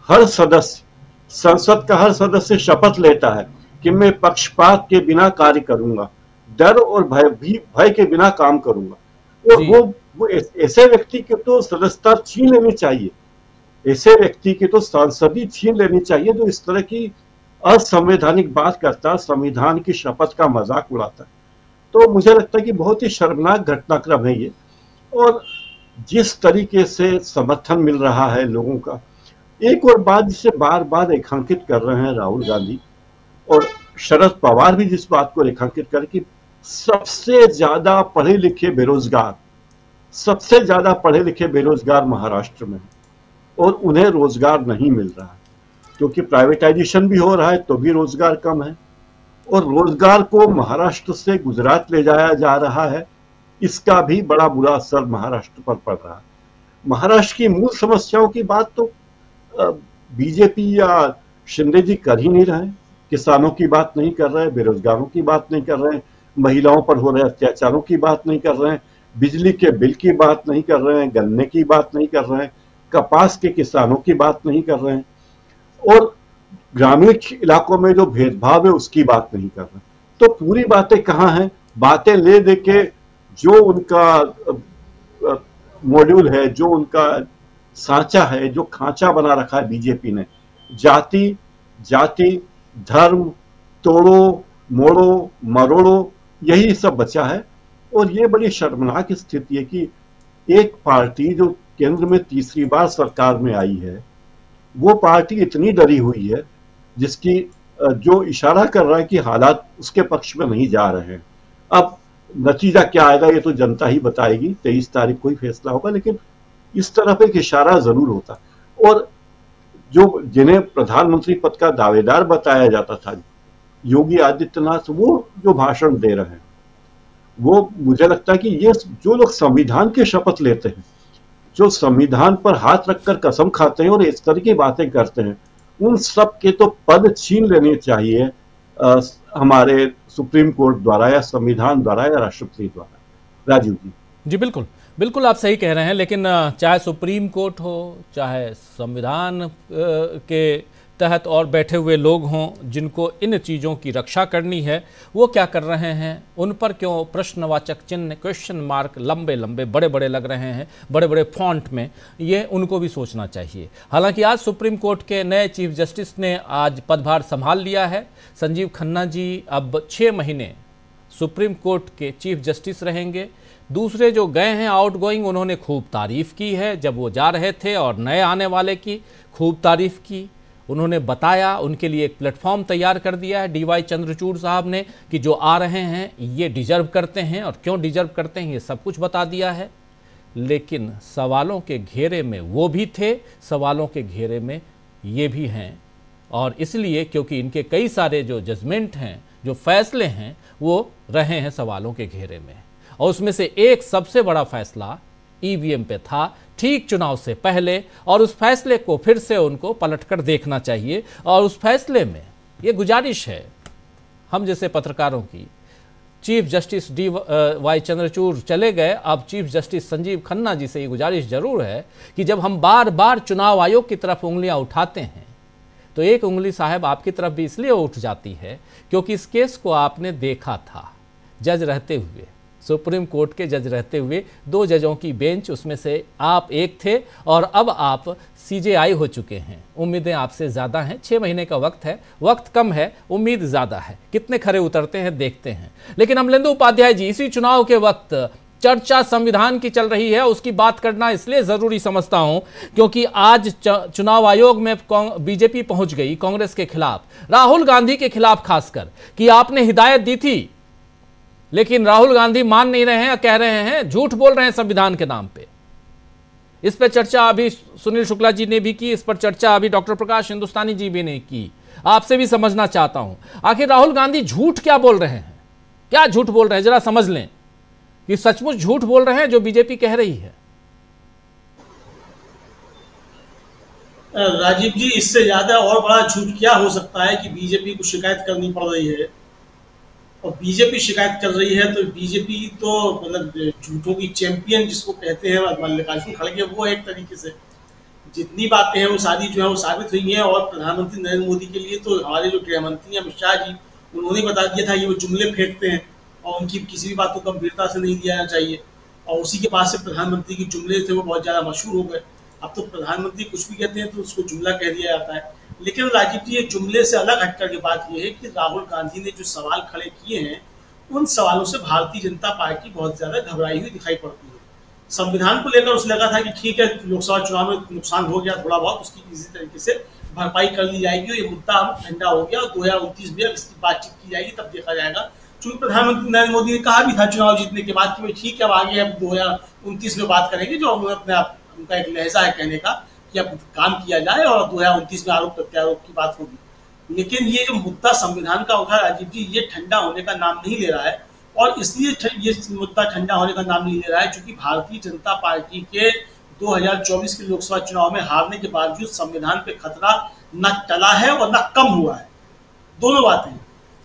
हर सदस्य, संसद का हर सदस्य शपथ लेता है कि मैं पक्षपात के बिना कार्य करूंगा, डर और भय के बिना काम करूंगा। और वो ऐसे व्यक्ति की तो सदस्यता छीन लेनी चाहिए, ऐसे व्यक्ति की तो सांसदी छीन लेनी चाहिए जो इस तरह की असंवैधानिक बात करता, संविधान की शपथ का मजाक उड़ाता। तो मुझे लगता है कि बहुत ही शर्मनाक घटनाक्रम है ये। और जिस तरीके से समर्थन मिल रहा है लोगों का, एक और बात जिसे बार बार रेखांकित कर रहे हैं राहुल गांधी, और शरद पवार भी जिस बात को रेखांकित कर कि सबसे ज्यादा पढ़े लिखे बेरोजगार महाराष्ट्र में और उन्हें रोजगार नहीं मिल रहा है, क्योंकि प्राइवेटाइजेशन भी हो रहा है तो भी रोजगार कम है, और रोजगार को महाराष्ट्र से गुजरात ले जाया जा रहा है, इसका भी बड़ा बुरा असर महाराष्ट्र पर पड़ रहा है। महाराष्ट्र की मूल समस्याओं की बात तो बीजेपी या शिंदे जी कर ही नहीं रहे। किसानों की बात नहीं कर रहे, बेरोजगारों की बात नहीं कर रहे, महिलाओं पर हो रहे अत्याचारों की बात नहीं कर रहे हैं, बिजली के बिल की बात नहीं कर रहे हैं, गन्ने की बात नहीं कर रहे हैं, कपास के किसानों की बात नहीं कर रहे हैं, और ग्रामीण इलाकों में जो भेदभाव है उसकी बात नहीं कर रहे। तो पूरी बातें कहाँ हैं? बातें ले दे के जो उनका मॉड्यूल है, जो उनका सांचा है, जो खांचा बना रखा है बीजेपी ने, जाति धर्म तोड़ो मोड़ो मरोड़ो, यही सब बचा है। और ये बड़ी शर्मनाक स्थिति है कि एक पार्टी जो केंद्र में तीसरी बार सरकार में आई है, वो पार्टी इतनी डरी हुई है जिसकी जो इशारा कर रहा है कि हालात उसके पक्ष में नहीं जा रहे हैं। अब नतीजा क्या आएगा ये तो जनता ही बताएगी, 23 तारीख को ही फैसला होगा, लेकिन इस तरफ एक इशारा जरूर होता। और जो जिन्हें प्रधानमंत्री पद का दावेदार बताया जाता था योगी आदित्यनाथ, वो जो भाषण दे रहे हैं, वो मुझे लगता है कि ये जो लोग संविधान की शपथ लेते हैं, जो संविधान पर हाथ रखकर कसम खाते हैं और इस तरह की बातें करते हैं, उन सब के तो पद छीन लेने चाहिए हमारे सुप्रीम कोर्ट द्वारा या संविधान द्वारा या राष्ट्रपति द्वारा। राजीव जी। जी बिल्कुल बिल्कुल आप सही कह रहे हैं, लेकिन चाहे सुप्रीम कोर्ट हो, चाहे संविधान के तहत और बैठे हुए लोग हों जिनको इन चीज़ों की रक्षा करनी है, वो क्या कर रहे हैं? उन पर क्यों प्रश्नवाचक चिन्ह, क्वेश्चन मार्क लंबे लंबे बड़े बड़े लग रहे हैं, बड़े बड़े फॉन्ट में? ये उनको भी सोचना चाहिए। हालांकि आज सुप्रीम कोर्ट के नए चीफ जस्टिस ने आज पदभार संभाल लिया है। संजीव खन्ना जी अब 6 महीने सुप्रीम कोर्ट के चीफ जस्टिस रहेंगे। दूसरे जो गए हैं आउटगोइंग, उन्होंने खूब तारीफ़ की है जब वो जा रहे थे, और नए आने वाले की खूब तारीफ़ की। उन्होंने बताया, उनके लिए एक प्लेटफॉर्म तैयार कर दिया है DY चंद्रचूड़ साहब ने कि जो आ रहे हैं ये डिजर्व करते हैं, और क्यों डिजर्व करते हैं ये सब कुछ बता दिया है। लेकिन सवालों के घेरे में वो भी थे, सवालों के घेरे में ये भी हैं, और इसलिए क्योंकि इनके कई सारे जो जजमेंट हैं, जो फैसले हैं, वो रहे हैं सवालों के घेरे में। और उसमें से एक सबसे बड़ा फैसला EVM पे था, ठीक चुनाव से पहले, और उस फैसले को फिर से उनको पलटकर देखना चाहिए। और उस फैसले में ये गुजारिश है हम जैसे पत्रकारों की, चीफ जस्टिस DY चंद्रचूड़ चले गए, अब चीफ जस्टिस संजीव खन्ना जी से ये गुजारिश जरूर है कि जब हम बार बार चुनाव आयोग की तरफ उंगलियां उठाते हैं तो एक उंगली साहब आपकी तरफ भी इसलिए उठ जाती है क्योंकि इस केस को आपने देखा था जज रहते हुए, सुप्रीम कोर्ट के जज रहते हुए, 2 जजों की बेंच, उसमें से आप एक थे, और अब आप CJI हो चुके हैं। उम्मीदें आपसे ज़्यादा हैं, 6 महीने का वक्त है, वक्त कम है, उम्मीद ज़्यादा है। कितने खरे उतरते हैं देखते हैं। लेकिन अमलेंदु उपाध्याय जी, इसी चुनाव के वक्त चर्चा संविधान की चल रही है, उसकी बात करना इसलिए ज़रूरी समझता हूं क्योंकि आज चुनाव आयोग में बीजेपी पहुंच गई कांग्रेस के खिलाफ, राहुल गांधी के खिलाफ खासकर, कि आपने हिदायत दी थी, लेकिन राहुल गांधी मान नहीं रहे हैं, कह रहे हैं, झूठ बोल रहे हैं संविधान के नाम पे। इस पर चर्चा अभी सुनील शुक्ला जी ने भी की, इस पर चर्चा अभी डॉक्टर प्रकाश हिंदुस्तानी जी भी ने की। आपसे भी समझना चाहता हूं, आखिर राहुल गांधी झूठ क्या बोल रहे हैं? क्या झूठ बोल रहे हैं? जरा समझ लें कि सचमुच झूठ बोल रहे हैं जो बीजेपी कह रही है। राजीव जी, इससे ज्यादा और बड़ा झूठ क्या हो सकता है कि बीजेपी को शिकायत करनी पड़ रही है, और बीजेपी शिकायत कर रही है। तो बीजेपी तो मतलब झूठों की चैंपियन जिसको कहते हैं मल्लिकार्जुन खड़गे, वो एक तरीके से जितनी बातें हैं वो सारी जो है वो साबित हुई हैं। और प्रधानमंत्री नरेंद्र मोदी के लिए तो हमारे जो गृह मंत्री अमित शाह जी, उन्होंने बता दिया था ये वो जुमले फेंकते हैं और उनकी किसी भी बात को गंभीरता से नहीं लिया चाहिए, और उसी के पास से प्रधानमंत्री के जुमले थे वो बहुत ज़्यादा मशहूर हो गए। अब तो प्रधानमंत्री कुछ भी कहते हैं तो उसको जुमला कह दिया जाता है। लेकिन राजीव जी, ये जुमले से अलग हटकर के बात यह है कि राहुल गांधी ने जो सवाल खड़े किए हैं, उन सवालों से भारतीय जनता पार्टी बहुत ज्यादा घबराई हुई दिखाई पड़ती है। संविधान को लेकर उसे लगा था कि ठीक है, लोकसभा चुनाव में नुकसान हो गया थोड़ा बहुत, उसकी किसी तरीके से भरपाई कर ली जाएगी और ये मुद्दा अब ठंडा हो गया और 2029 में इसकी बातचीत की जाएगी, तब देखा जाएगा। चूंकि प्रधानमंत्री नरेंद्र मोदी ने कहा भी था चुनाव जीतने के बाद कि भाई ठीक है अब आगे अब 2029 में बात करेंगे, जो अपने आप उनका एक लहजा है कहने का कि अब काम किया जाए और 2029 में आरोप प्रत्यारोप की बात होगी। लेकिन ये जो मुद्दा संविधान का उठा राजीव जी, ये ठंडा होने का नाम नहीं ले रहा है। और इसलिए ये मुद्दा ठंडा होने का नाम नहीं ले रहा है क्योंकि भारतीय जनता पार्टी के 2024 के लोकसभा चुनाव में हारने के बावजूद संविधान पे खतरा न टला है और न कम हुआ है। दोनों बातें,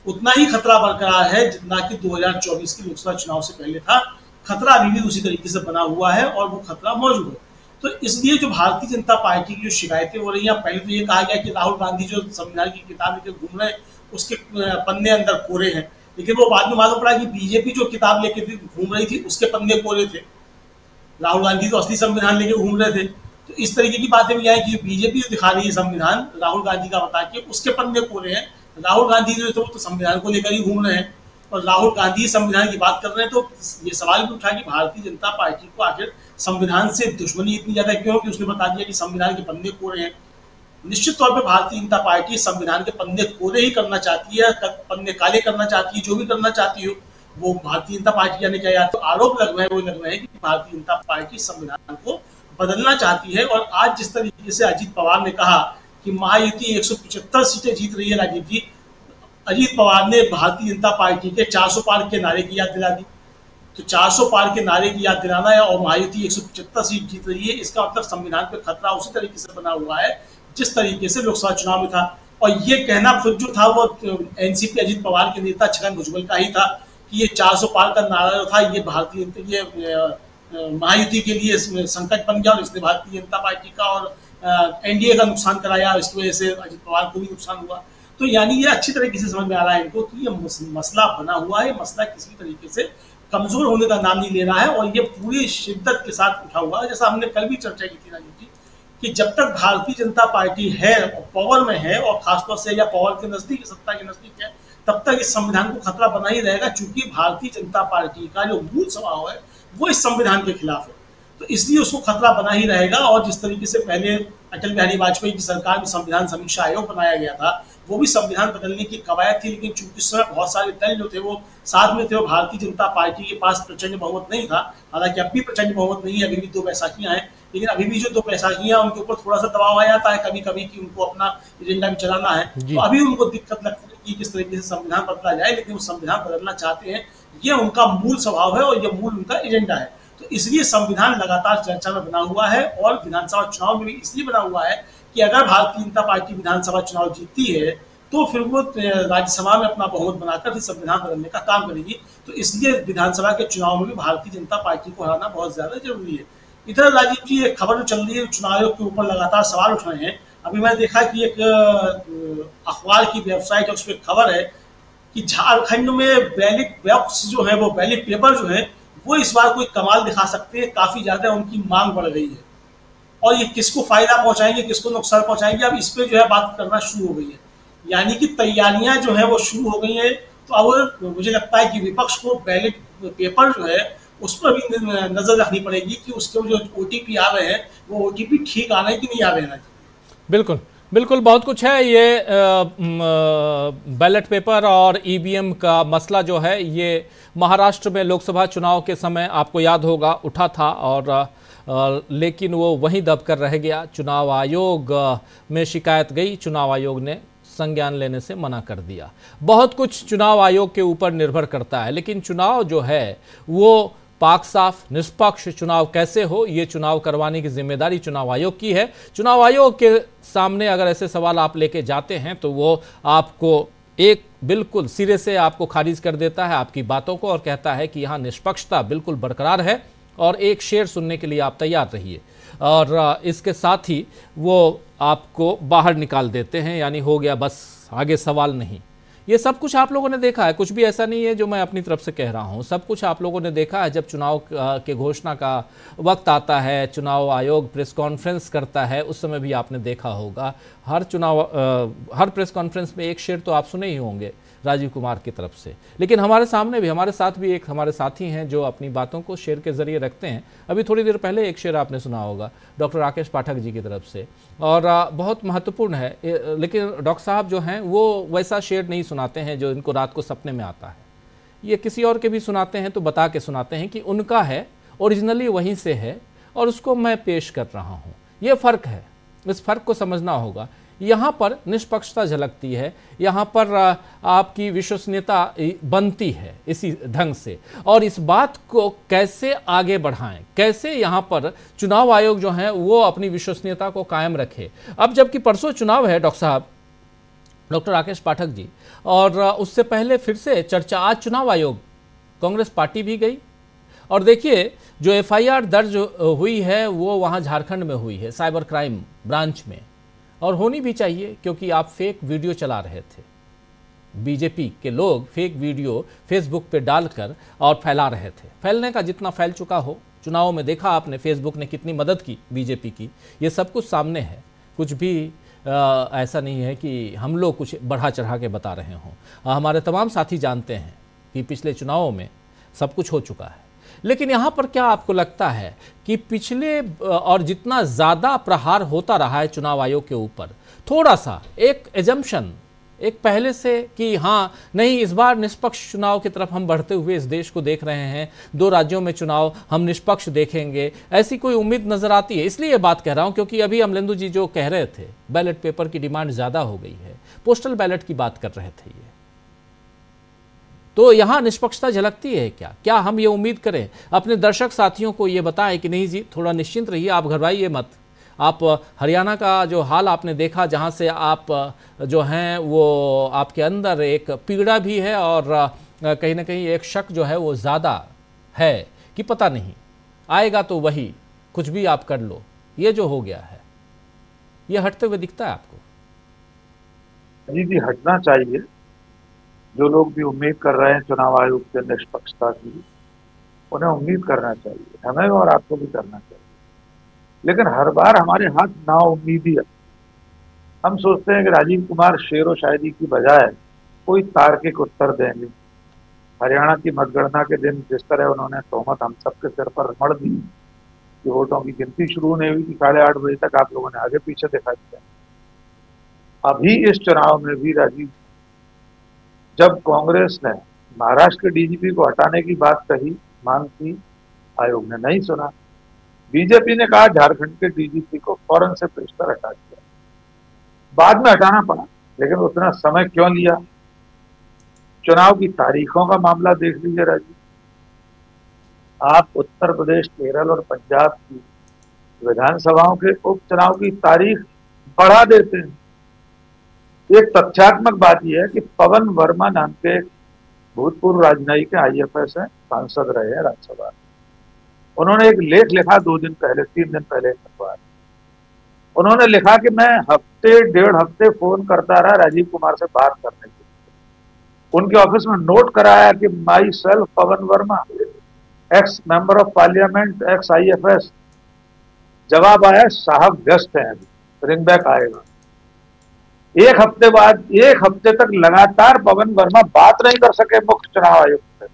उतना ही खतरा बरकरार है जितना कि 2024 के लोकसभा चुनाव से पहले था। खतरा अभी भी उसी तरीके से बना हुआ है और वो खतरा मौजूद है। तो इसलिए जो भारतीय जनता पार्टी की जो शिकायतें हो रही हैं, पहले तो ये कहा गया कि राहुल गांधी जो संविधान की किताब लेकर घूम रहे हैं उसके पन्ने अंदर कोरे हैं, लेकिन वो बाद में मालूम पड़ा कि बीजेपी जो किताब लेकर घूम रही थी उसके पन्ने कोरे थे। राहुल गांधी तो असली संविधान लेके घूम रहे थे। तो इस तरीके की बातें भी आई कि बीजेपी दिखा रही है संविधान राहुल गांधी का बता के उसके पन्ने कोरे हैं। राहुल गांधी जो तो संविधान को लेकर ही घूम रहे हैं और राहुल गांधी संविधान की बात कर रहे हैं। तो ये सवाल भी उठा कि भारतीय जनता पार्टी को आखिर संविधान से दुश्मनी इतनी ज्यादा क्यों कि उसने बता दिया कि संविधान के पन्ने कोरे हैं। निश्चित तौर पर भारतीय जनता पार्टी संविधान के पन्ने कोरे ही करना चाहती है, पन्ने काले करना चाहती है, जो भी करना चाहती हो वो भारतीय जनता पार्टी यानी क्या, तो आरोप लग रहे हैं वो लग रहे हैं कि भारतीय जनता पार्टी संविधान को बदलना चाहती है। और आज जिस तरीके से अजीत पवार ने कहा कि महायुति 175 सीटें जीत रही है राजीव जी, अजीत पवार ने भारतीय जनता पार्टी के 400 पार के नारे की याद दिला दी। तो 400 पार के नारे की याद दिलाना है और महायुति 175 सीट जीत रही है, इसका मतलब संविधान पे खतरा उसी तरीके से बना हुआ है जिस तरीके से लोकसभा चुनाव में था। और ये कहना खुद जो था वो एनसीपी अजीत पवार के नेता छगन भुजबल का ही था कि ये 400 पार का नारा था ये भारतीय ये महायुति के लिए संकट बन गया और इसने भारतीय जनता पार्टी का और एनडीए का नुकसान कराया, इसकी वजह से अजीत पवार को भी नुकसान हुआ। तो यानी ये अच्छी तरीके से समझ में आ रहा है इनको कि ये मसला बना हुआ है, मसला किसी तरीके से कमजोर होने का नाम नहीं ले रहा है और ये पूरी शिद्दत के साथ उठा हुआ है। जैसा हमने कल भी चर्चा की थी राजीव जी कि जब तक भारतीय जनता पार्टी है पावर में है और खासतौर से या पावर के नजदीक, सत्ता के नजदीक है, तब तक इस संविधान को खतरा बना ही रहेगा क्योंकि भारतीय जनता पार्टी का जो मूल स्वभाव है वो इस संविधान के खिलाफ है। तो इसलिए उसको खतरा बना ही रहेगा। और जिस तरीके से पहले अटल बिहारी वाजपेयी की सरकार में संविधान समीक्षा आयोग बनाया गया था, वो भी संविधान बदलने की कवायद थी, लेकिन चूंकि उस समय बहुत सारे दल जो थे वो साथ में थे और भारतीय जनता पार्टी के पास प्रचंड बहुमत नहीं था। हालांकि अब भी प्रचंड बहुमत नहीं है, अभी भी 2 बैसाखियां हैं, लेकिन अभी भी जो 2 बैसाखियां उनके ऊपर थोड़ा सा दबाव आ जाता है कभी कभी कि उनको अपना एजेंडा भी चलाना है। तो अभी उनको दिक्कत लगती है कि किस तरीके से संविधान बदला जाए, लेकिन वो संविधान बदलना चाहते हैं, ये उनका मूल स्वभाव है और ये मूल उनका एजेंडा है। तो इसलिए संविधान लगातार चर्चा में बना हुआ है और विधानसभा चुनाव में भी इसलिए बना हुआ है कि अगर भारतीय जनता पार्टी विधानसभा चुनाव जीतती है तो फिर वो राज्यसभा में अपना बहुमत बनाकर फिर संविधान बदलने का काम करेगी। तो इसलिए विधानसभा के चुनाव में भी भारतीय जनता पार्टी को हराना बहुत ज्यादा जरूरी है। इधर राजीव जी एक खबर जो चल रही है, चुनाव आयोग के ऊपर लगातार सवाल उठ रहे हैं। अभी मैंने देखा कि एक अखबार की वेबसाइट है, उस पर खबर है कि झारखंड में बैलेट बॉक्स जो है वो बैलेट पेपर जो है वो इस बार कोई कमाल दिखा सकते हैं, काफी ज्यादा उनकी मांग बढ़ गई है और ये किसको फायदा पहुंचाएंगे, किसको नुकसान पहुंचाएंगे, अब इस पे जो है बात करना शुरू हो गई है। यानी कि तैयारियां जो है वो शुरू हो गई है। तो अब मुझे लगता है कि विपक्ष को बैलेट पेपर जो है उस पर भी नजर रखनी पड़ेगी कि उसके जो ओटीपी आ रहे हैं वो ओटीपी ठीक आ रहे हैं कि नहीं आ रहे हैं। बिल्कुल बिल्कुल, बहुत कुछ है। ये बैलेट पेपर और ईवीएम का मसला जो है ये महाराष्ट्र में लोकसभा चुनाव के समय आपको याद होगा उठा था और लेकिन वो वहीं दबकर रह गया। चुनाव आयोग में शिकायत गई, चुनाव आयोग ने संज्ञान लेने से मना कर दिया। बहुत कुछ चुनाव आयोग के ऊपर निर्भर करता है, लेकिन चुनाव जो है वो पाक साफ निष्पक्ष चुनाव कैसे हो, ये चुनाव करवाने की जिम्मेदारी चुनाव आयोग की है। चुनाव आयोग के सामने अगर ऐसे सवाल आप लेके जाते हैं तो वो आपको एक बिल्कुल सिरे से आपको खारिज कर देता है आपकी बातों को और कहता है कि यहाँ निष्पक्षता बिल्कुल बरकरार है और एक शेर सुनने के लिए आप तैयार रहिए। और इसके साथ ही वो आपको बाहर निकाल देते हैं, यानी हो गया बस, आगे सवाल नहीं। ये सब कुछ आप लोगों ने देखा है, कुछ भी ऐसा नहीं है जो मैं अपनी तरफ से कह रहा हूँ, सब कुछ आप लोगों ने देखा है। जब चुनाव के घोषणा का वक्त आता है, चुनाव आयोग प्रेस कॉन्फ्रेंस करता है, उस समय भी आपने देखा होगा हर प्रेस कॉन्फ्रेंस में एक शेर तो आप सुने ही होंगे राजीव कुमार की तरफ से। लेकिन हमारे सामने भी, हमारे साथ भी एक हमारे साथी हैं जो अपनी बातों को शेर के जरिए रखते हैं। अभी थोड़ी देर पहले एक शेर आपने सुना होगा डॉक्टर राकेश पाठक जी की तरफ से, और बहुत महत्वपूर्ण है। लेकिन डॉक्टर साहब जो हैं वो वैसा शेर नहीं सुनाते हैं जो इनको रात को सपने में आता है। ये किसी और के भी सुनाते हैं तो बता के सुनाते हैं कि उनका है, ओरिजिनली वहीं से है और उसको मैं पेश कर रहा हूँ। ये फ़र्क है, इस फ़र्क को समझना होगा। यहाँ पर निष्पक्षता झलकती है, यहाँ पर आपकी विश्वसनीयता बनती है इसी ढंग से। और इस बात को कैसे आगे बढ़ाएं, कैसे यहाँ पर चुनाव आयोग जो है वो अपनी विश्वसनीयता को कायम रखे। अब जबकि परसों चुनाव है डॉक्टर साहब, डॉक्टर राकेश पाठक जी, और उससे पहले फिर से चर्चा, आज चुनाव आयोग, कांग्रेस पार्टी भी गई। और देखिए जो FIR दर्ज हुई है वो वहाँ झारखंड में हुई है, साइबर क्राइम ब्रांच में, और होनी भी चाहिए क्योंकि आप फेक वीडियो चला रहे थे। बीजेपी के लोग फेक वीडियो फेसबुक पे डालकर और फैला रहे थे। फैलने का जितना फैल चुका हो, चुनाव में देखा आपने फेसबुक ने कितनी मदद की बीजेपी की, ये सब कुछ सामने है। कुछ भी ऐसा नहीं है कि हम लोग कुछ बढ़ा चढ़ा के बता रहे हों। हमारे तमाम साथी जानते हैं कि पिछले चुनावों में सब कुछ हो चुका है। लेकिन यहाँ पर क्या आपको लगता है कि पिछले और जितना ज़्यादा प्रहार होता रहा है चुनाव आयोग के ऊपर, थोड़ा सा एक एजम्पशन, एक पहले से कि हाँ नहीं इस बार निष्पक्ष चुनाव की तरफ हम बढ़ते हुए इस देश को देख रहे हैं, 2 राज्यों में चुनाव हम निष्पक्ष देखेंगे, ऐसी कोई उम्मीद नज़र आती है? इसलिए बात कह रहा हूँ क्योंकि अभी अमलेंदु जी जो कह रहे थे बैलेट पेपर की डिमांड ज़्यादा हो गई है, पोस्टल बैलेट की बात कर रहे थे ये, तो यहाँ निष्पक्षता झलकती है क्या? क्या हम ये उम्मीद करें? अपने दर्शक साथियों को ये बताएं कि नहीं जी थोड़ा निश्चिंत रहिए, आप घबराइए मत। आप हरियाणा का जो हाल आपने देखा, जहाँ से आप जो हैं वो आपके अंदर एक पीड़ा भी है और कहीं ना कहीं एक शक जो है वो ज़्यादा है कि पता नहीं आएगा तो वही, कुछ भी आप कर लो। ये जो हो गया है ये हटते हुए दिखता है आपको? जी हटना चाहिए। जो लोग भी उम्मीद कर रहे हैं चुनाव आयोग से निष्पक्षता की, उन्हें उम्मीद करना चाहिए, हमें और आपको भी करना चाहिए। लेकिन हर बार हमारे हाथ नाउम्मीदी है। हम सोचते हैं कि राजीव कुमार शेर व शायरी की बजाय कोई तार्किक उत्तर देंगे। हरियाणा की मतगणना के दिन जिस तरह उन्होंने तोहमत हम सबके सिर पर मढ़ दी कि वोटों की गिनती शुरू नहीं हुई थी, 8:30 बजे तक आप लोगों ने आगे पीछे दिखा दिया। अभी इस चुनाव में भी राजीव, जब कांग्रेस ने महाराष्ट्र के DGP को हटाने की बात कही, मांग की, आयोग ने नहीं सुना। बीजेपी ने कहा झारखंड के DGP को फौरन से पेश पर हटा दिया। बाद में हटाना पड़ा, लेकिन उतना समय क्यों लिया? चुनाव की तारीखों का मामला देख लीजिए राजीव। आप उत्तर प्रदेश, केरल और पंजाब की विधानसभाओं के उपचुनाव की तारीख बढ़ा देते हैं। एक तथ्यात्मक बात यह है कि पवन वर्मा नाम के भूतपूर्व राजनयिक IFS हैं, सांसद रहे हैं राज्यसभा। उन्होंने एक लेख लिखा 2 दिन पहले, 3 दिन पहले अखबार। उन्होंने लिखा कि मैं हफ्ते 1.5 हफ्ते फोन करता रहा राजीव कुमार से बात करने के लिए। उनके ऑफिस में नोट कराया कि my self Pawan Verma, x member of parliament, x IFS। जवाब आया साहब व्यस्त हैं, रिंग बैक आएगा। 1 हफ्ते बाद 1 हफ्ते तक लगातार पवन वर्मा बात नहीं कर सके मुख्य चुनाव आयोग से।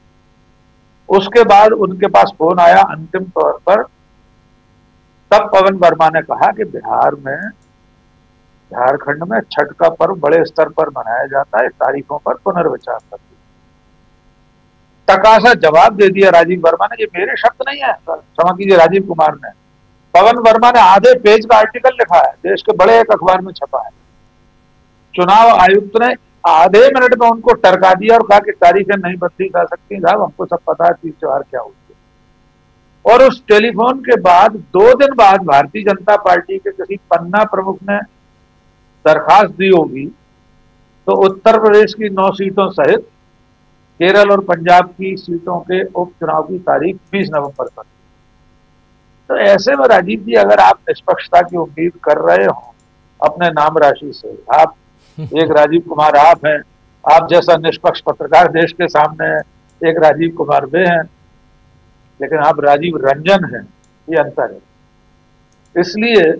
उसके बाद उनके पास फोन आया अंतिम तौर पर, तब पवन वर्मा ने कहा कि बिहार में, झारखंड में छठ का पर्व बड़े स्तर पर मनाया जाता है, तारीखों पर पुनर्विचार कर दिया। टकासा जवाब दे दिया राजीव वर्मा ने। ये मेरे शब्द नहीं है, क्षमा कीजिए, राजीव कुमार ने। पवन वर्मा ने आधे पेज का आर्टिकल लिखा है, देश के बड़े एक अखबार में छपा है। चुनाव आयुक्त ने आधे मिनट में उनको टरका दिया और कहा कि तारीखें नहीं बदली जा सकती, साहब हमको सब पता है तीज त्योहार क्या होती है। और उस टेलीफोन के बाद 2 दिन बाद भारतीय जनता पार्टी के किसी पन्ना प्रमुख ने दरखास्त दी होगी, तो उत्तर प्रदेश की 9 सीटों सहित केरल और पंजाब की सीटों के उपचुनाव की तारीख 20 नवंबर पर। तो ऐसे में राजीव जी, अगर आप निष्पक्षता की उम्मीद कर रहे हो अपने नाम राशि से, आप एक राजीव कुमार आप हैं आप जैसा निष्पक्ष पत्रकार देश के सामने एक राजीव कुमार बे हैं, लेकिन आप राजीव रंजन हैं, ये अंतर है। इसलिए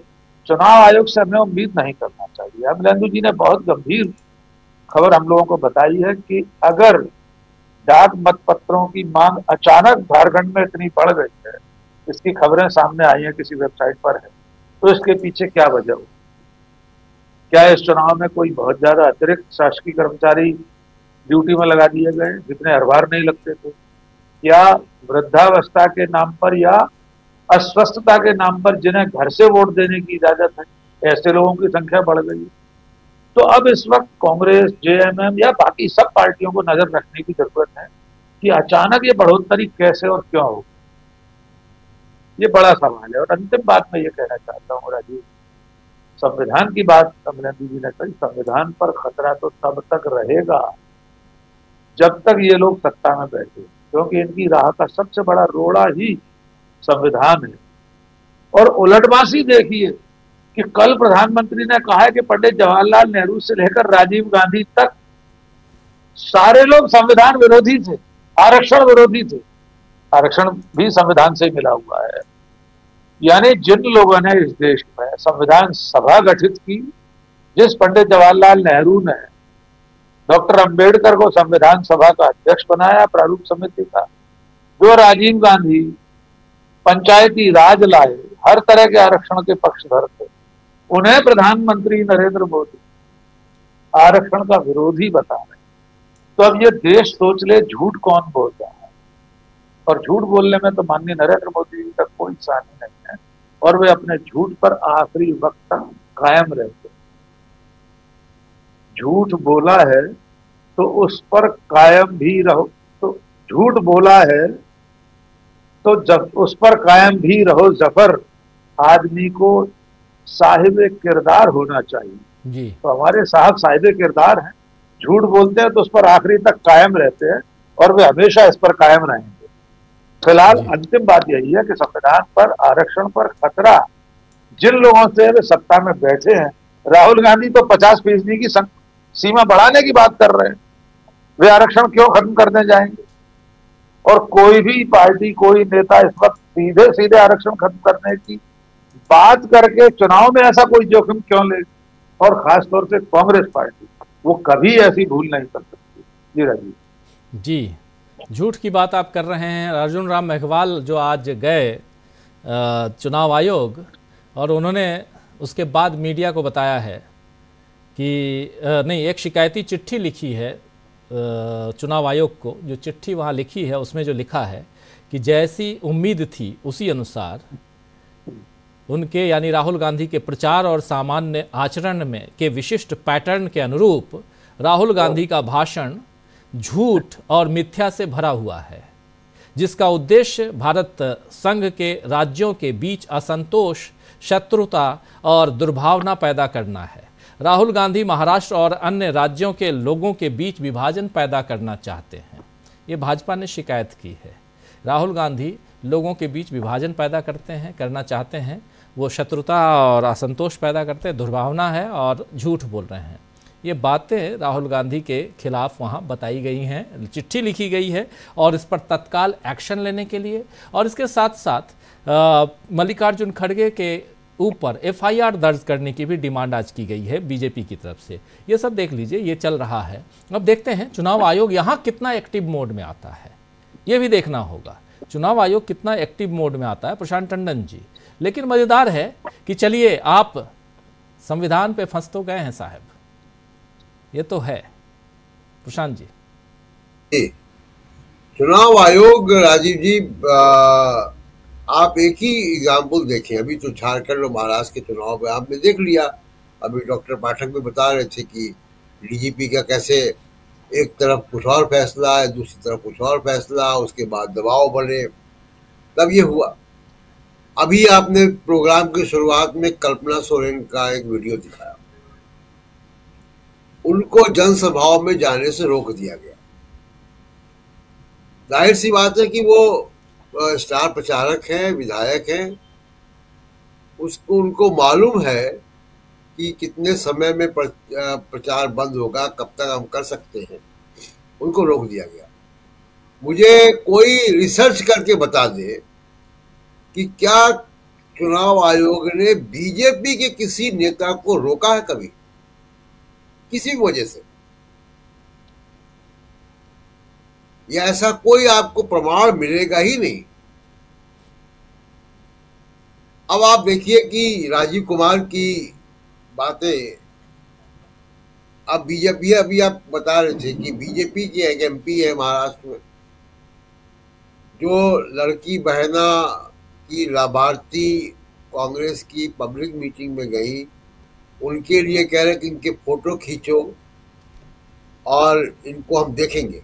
चुनाव आयोग से हमें उम्मीद नहीं करना चाहिए। अमलेंदु जी ने बहुत गंभीर खबर हम लोगों को बताई है कि अगर डाक मतपत्रों की मांग अचानक झारखंड में इतनी बढ़ गई है, इसकी खबरें सामने आई हैं, किसी वेबसाइट पर है, तो इसके पीछे क्या वजह हो? क्या इस चुनाव में कोई बहुत ज्यादा अतिरिक्त शासकीय कर्मचारी ड्यूटी में लगा दिए गए जितने हर बार नहीं लगते थे? या वृद्धावस्था के नाम पर या अस्वस्थता के नाम पर जिन्हें घर से वोट देने की इजाजत है, ऐसे लोगों की संख्या बढ़ गई है? तो अब इस वक्त कांग्रेस, जेएमएम या बाकी सब पार्टियों को नजर रखने की जरूरत है कि अचानक ये बढ़ोतरी कैसे और क्यों हो। ये बड़ा सवाल है। और अंतिम बात मैं ये कहना चाहता हूँ राजीव, संविधान की बात अमलेंदु जी ने कही, संविधान पर खतरा तो तब तक रहेगा जब तक ये लोग सत्ता में बैठे, क्योंकि इनकी राह का सबसे बड़ा रोड़ा ही संविधान है। और उलटबाजी देखिए कि कल प्रधानमंत्री ने कहा है कि पंडित जवाहरलाल नेहरू से लेकर राजीव गांधी तक सारे लोग संविधान विरोधी थे, आरक्षण विरोधी थे। आरक्षण भी संविधान से मिला हुआ है। यानी जिन लोगों ने इस देश में संविधान सभा गठित की, जिस पंडित जवाहरलाल नेहरू ने डॉक्टर अंबेडकर को संविधान सभा का अध्यक्ष बनाया, प्रारूप समिति का, जो राजीव गांधी पंचायती राज लाए, हर तरह के आरक्षण के पक्षधर थे, उन्हें प्रधानमंत्री नरेंद्र मोदी आरक्षण का विरोधी बता रहे। तो अब ये देश सोच ले झूठ कौन बोल रहा है, और झूठ बोलने में तो माननीय नरेंद्र मोदी जी का कोई सानी नहीं है, और वे अपने झूठ पर आखिरी वक्त तक कायम रहते। झूठ बोला है तो उस पर कायम भी रहो, तो झूठ बोला है तो जब उस पर कायम भी रहो जफर, आदमी को साहिब किरदार होना चाहिए जी। तो हमारे साहब साहिब किरदार हैं, झूठ बोलते हैं तो उस पर आखिरी तक कायम रहते हैं, और वे हमेशा इस पर कायम रहेंगे। फिलहाल अंतिम बात यही है कि संविधान पर, आरक्षण पर खतरा जिन लोगों से वे सत्ता में बैठे हैं, राहुल गांधी तो 50% की सीमा बढ़ाने की बात कर रहे हैं, वे आरक्षण क्यों खत्म करने जाएंगे? और कोई भी पार्टी, कोई नेता इस वक्त सीधे सीधे आरक्षण खत्म करने की बात करके चुनाव में ऐसा कोई जोखिम क्यों ले? और खासतौर से कांग्रेस पार्टी, वो कभी ऐसी भूल नहीं कर सकती। जी राजीव जी, झूठ की बात आप कर रहे हैं। अर्जुन राम मेघवाल जो आज गए चुनाव आयोग, और उन्होंने उसके बाद मीडिया को बताया है कि नहीं, एक शिकायती चिट्ठी लिखी है चुनाव आयोग को। जो चिट्ठी वहाँ लिखी है उसमें जो लिखा है कि जैसी उम्मीद थी उसी अनुसार उनके यानी राहुल गांधी के प्रचार और सामान्य आचरण में के विशिष्ट पैटर्न के अनुरूप राहुल गांधी का भाषण झूठ और मिथ्या से भरा हुआ है, जिसका उद्देश्य भारत संघ के राज्यों के बीच असंतोष, शत्रुता और दुर्भावना पैदा करना है। राहुल गांधी महाराष्ट्र और अन्य राज्यों के लोगों के बीच विभाजन पैदा करना चाहते हैं। ये भाजपा ने शिकायत की है। राहुल गांधी लोगों के बीच विभाजन पैदा करना चाहते हैं, वो शत्रुता और असंतोष पैदा करते हैं, दुर्भावना है और झूठ बोल रहे हैं। ये बातें राहुल गांधी के खिलाफ वहाँ बताई गई हैं, चिट्ठी लिखी गई है, और इस पर तत्काल एक्शन लेने के लिए, और इसके साथ साथ मल्लिकार्जुन खड़गे के ऊपर एफआईआर दर्ज करने की भी डिमांड आज की गई है बीजेपी की तरफ से। ये सब देख लीजिए, ये चल रहा है। अब देखते हैं चुनाव आयोग यहाँ कितना एक्टिव मोड में आता है, ये भी देखना होगा। चुनाव आयोग कितना एक्टिव मोड में आता है, प्रशांत टंडन जी। लेकिन मजेदार है कि चलिए, आप संविधान पे फंस तो गए हैं साहब, ये तो है। प्रशांत जी, चुनाव आयोग, राजीव जी, आप एक ही एग्जाम्पल देखें। अभी तो झारखंड और महाराष्ट्र के चुनाव में आपने देख लिया। अभी डॉक्टर पाठक भी बता रहे थे कि डीजीपी का कैसे एक तरफ कुछ और फैसला है, दूसरी तरफ कुछ और फैसला, उसके बाद दबाव बने, तब ये हुआ। अभी आपने प्रोग्राम की शुरुआत में कल्पना सोरेन का एक वीडियो दिखाया, उनको जनसभाओं में जाने से रोक दिया गया। जाहिर सी बात है कि वो स्टार प्रचारक हैं, विधायक हैं, उनको मालूम है कि कितने समय में प्रचार बंद होगा, कब तक हम कर सकते हैं, उनको रोक दिया गया। मुझे कोई रिसर्च करके बता दे कि क्या चुनाव आयोग ने बीजेपी के किसी नेता को रोका है कभी, किसी भी वजह से, या ऐसा कोई आपको प्रमाण मिलेगा ही नहीं। अब आप देखिए कि राजीव कुमार की बातें, अब बीजेपी, अभी आप बता रहे थे कि बीजेपी के एक एमपी है महाराष्ट्र में, जो लड़की बहना की लाभार्थी कांग्रेस की पब्लिक मीटिंग में गई, उनके लिए कह रहे कि इनके फोटो खींचो और इनको हम देखेंगे।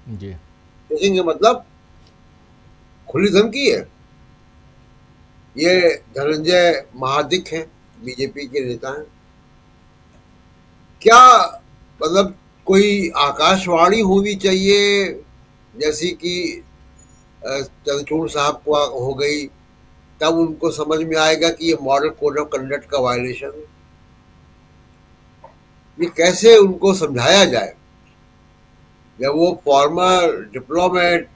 जी, देखेंगे मतलब खुली धमकी है। ये धनंजय महादिक हैं, बीजेपी के नेता हैं। क्या मतलब कोई आकाशवाणी होनी चाहिए जैसी कि चंद्रचूड़ साहब को हो गई, तब उनको समझ में आएगा कि ये मॉडल कोड ऑफ कंडक्ट का वायलेशन है। ये कैसे उनको समझाया जाए जब वो फॉर्मर डिप्लोमेट,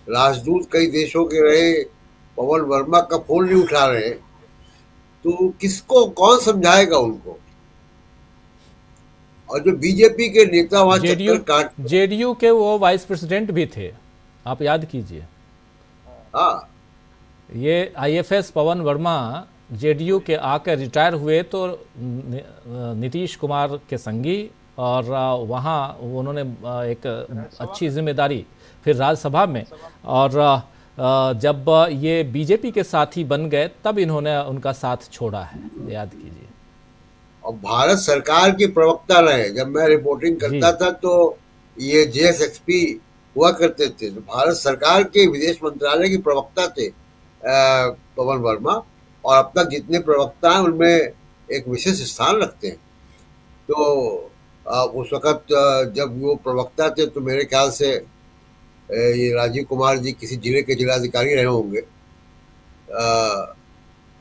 राजदूत कई देशों के रहे, पवन वर्मा का फोन नहीं उठा रहे, तो किसको कौन समझाएगा उनको? और जो बीजेपी के नेता वहां चक्कर काट, जेडीयू के वो वाइस प्रेसिडेंट भी थे, आप याद कीजिए। हाँ, ये आईएफएस पवन वर्मा जेडीयू के आकर रिटायर हुए तो नीतीश कुमार के संगी, और वहाँ उन्होंने एक अच्छी जिम्मेदारी फिर राज्यसभा में, और जब ये बीजेपी के साथी बन गए तब इन्होंने उनका साथ छोड़ा है, याद कीजिए। और भारत सरकार के प्रवक्ता रहे। जब मैं रिपोर्टिंग करता था तो ये जेएसएक्सपी हुआ करते थे, तो भारत सरकार के विदेश मंत्रालय के प्रवक्ता थे पवन वर्मा, और अब तक जितने प्रवक्ता हैं उनमें एक विशेष स्थान रखते हैं। तो उस वक्त जब वो प्रवक्ता थे तो मेरे ख्याल से ये राजीव कुमार जी किसी जिले के जिलाधिकारी रहे होंगे,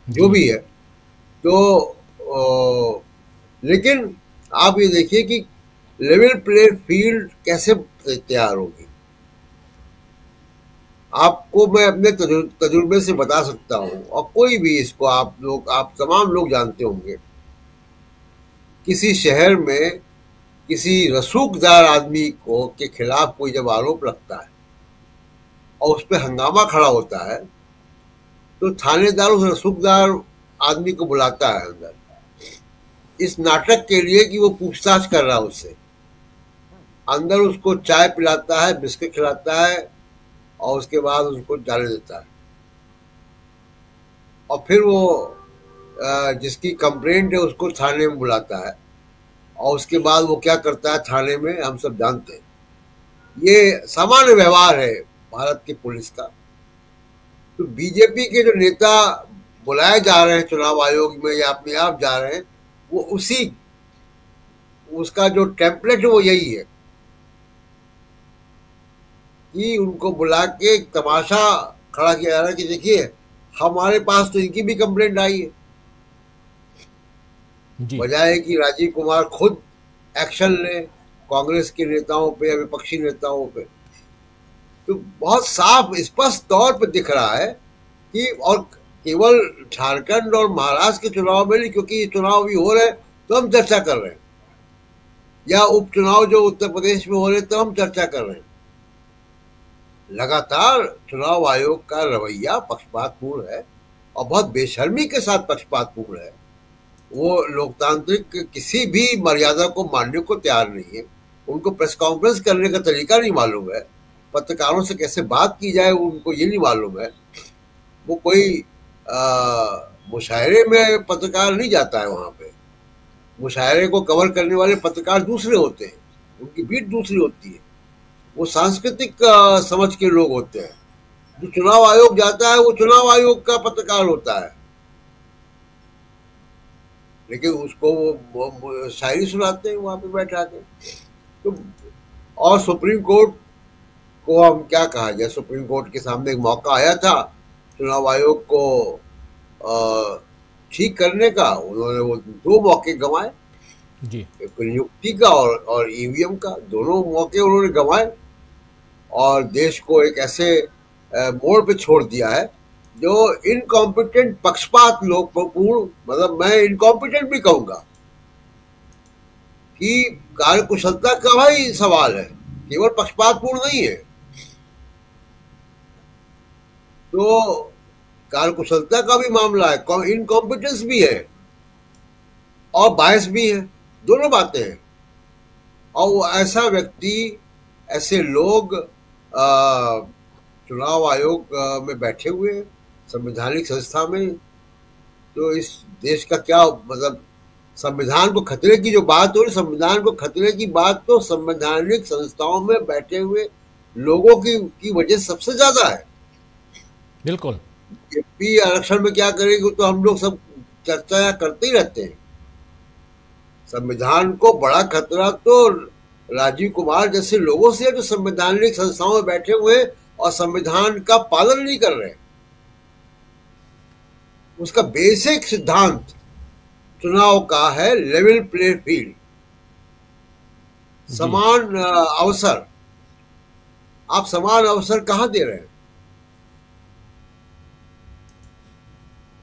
जो भी है। तो लेकिन आप ये देखिए कि लेवल प्ले फील्ड कैसे तैयार होगी। आपको मैं अपने तजुर्बे से बता सकता हूं, और कोई भी इसको आप तमाम लोग जानते होंगे, किसी शहर में किसी रसूखदार आदमी को के खिलाफ कोई जब आरोप लगता है और उस पर हंगामा खड़ा होता है, तो थानेदार उस रसूखदार आदमी को बुलाता है अंदर, इस नाटक के लिए कि वो पूछताछ कर रहा है उससे। अंदर उसको चाय पिलाता है, बिस्किट खिलाता है, और उसके बाद उसको जाने देता है। और फिर वो जिसकी कंप्लेंट है उसको थाने में बुलाता है, और उसके बाद वो क्या करता है थाने में हम सब जानते हैं। ये सामान्य व्यवहार है भारत की पुलिस का। तो बीजेपी के जो नेता बुलाए जा रहे हैं चुनाव आयोग में या अपने आप जा रहे हैं, वो उसका जो टेम्पलेट है वो यही है कि उनको बुला के एक तमाशा खड़ा किया जा रहा है कि देखिए हमारे पास तो इनकी भी कंप्लेंट आई है, बजाय कि राजीव कुमार खुद एक्शन ले कांग्रेस के नेताओं पे या विपक्षी नेताओं पे। तो बहुत साफ स्पष्ट तौर पे दिख रहा है कि, और केवल झारखंड और महाराष्ट्र के चुनाव में नहीं, क्योंकि ये चुनाव भी हो रहे हैं तो हम चर्चा कर रहे हैं, या उपचुनाव जो उत्तर प्रदेश में हो रहे हैं तो हम चर्चा कर रहे हैं। लगातार चुनाव आयोग का रवैया पक्षपातपूर्ण है और बहुत बेशर्मी के साथ पक्षपातपूर्ण है। वो लोकतांत्रिक किसी भी मर्यादा को मानने को तैयार नहीं है। उनको प्रेस कॉन्फ्रेंस करने का तरीका नहीं मालूम है, पत्रकारों से कैसे बात की जाए उनको ये नहीं मालूम है। वो कोई मुशायरे में पत्रकार नहीं जाता है, वहाँ पे मुशायरे को कवर करने वाले पत्रकार दूसरे होते हैं, उनकी बीट दूसरी होती है, वो सांस्कृतिक समझ के लोग होते हैं। जो चुनाव आयोग जाता है वो चुनाव आयोग का पत्रकार होता है, लेकिन उसको वो शायरी सुनाते हैं वहां पे बैठा के। तो और सुप्रीम कोर्ट को हम क्या कहा जाए, सुप्रीम कोर्ट के सामने एक मौका आया था चुनाव आयोग को ठीक करने का उन्होंने वो 2 मौके गंवाए जी। एक नियुक्ति का और ईवीएम का, दोनों मौके उन्होंने गंवाए और देश को एक ऐसे मोड़ पे छोड़ दिया है जो इनकॉम्पिटेंट, पक्षपात लोकपूर्ण, मतलब मैं इनकॉम्पिटेंट भी कहूंगा कि कार्यकुशलता का भाई सवाल है, केवल पक्षपातपूर्ण नहीं है। तो कार्यकुशलता का भी मामला है, इनकॉम्पिटेंस भी है और बायस भी है, दोनों बातें हैं। और वो ऐसा व्यक्ति, ऐसे लोग चुनाव आयोग में बैठे हुए हैं, संवैधानिक संस्था में, तो इस देश का क्या मतलब, संविधान को खतरे की जो बात हो रही, संविधान को खतरे की बात तो संवैधानिक संस्थाओं में बैठे हुए लोगों की वजह सबसे ज्यादा है। बिल्कुल। बीजेपी आरक्षण में क्या करेगी तो हम लोग सब चर्चा करते ही रहते हैं। संविधान को बड़ा खतरा तो राजीव कुमार जैसे लोगों से है जो संवैधानिक संस्थाओं में बैठे हुए और संविधान का पालन नहीं कर रहे। उसका बेसिक सिद्धांत चुनाव का है लेवल प्ले फील्ड, समान अवसर। आप समान अवसर कहां दे रहे हैं?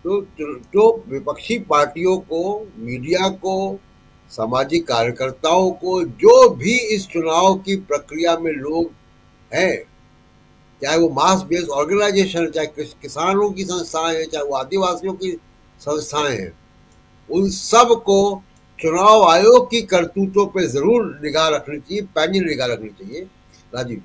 तो विपक्षी पार्टियों को, मीडिया को, सामाजिक कार्यकर्ताओं को, जो भी इस चुनाव की प्रक्रिया में लोग हैं, चाहे वो मास बेस्ड ऑर्गेनाइजेशन, चाहे किसानों की संस्थाएं हैं, चाहे वो आदिवासियों की संस्थाएं हैं, उन सब को चुनाव आयोग की करतूतों पे जरूर निगाह रखनी चाहिए, पैनी निगाह रखनी चाहिए। राजीव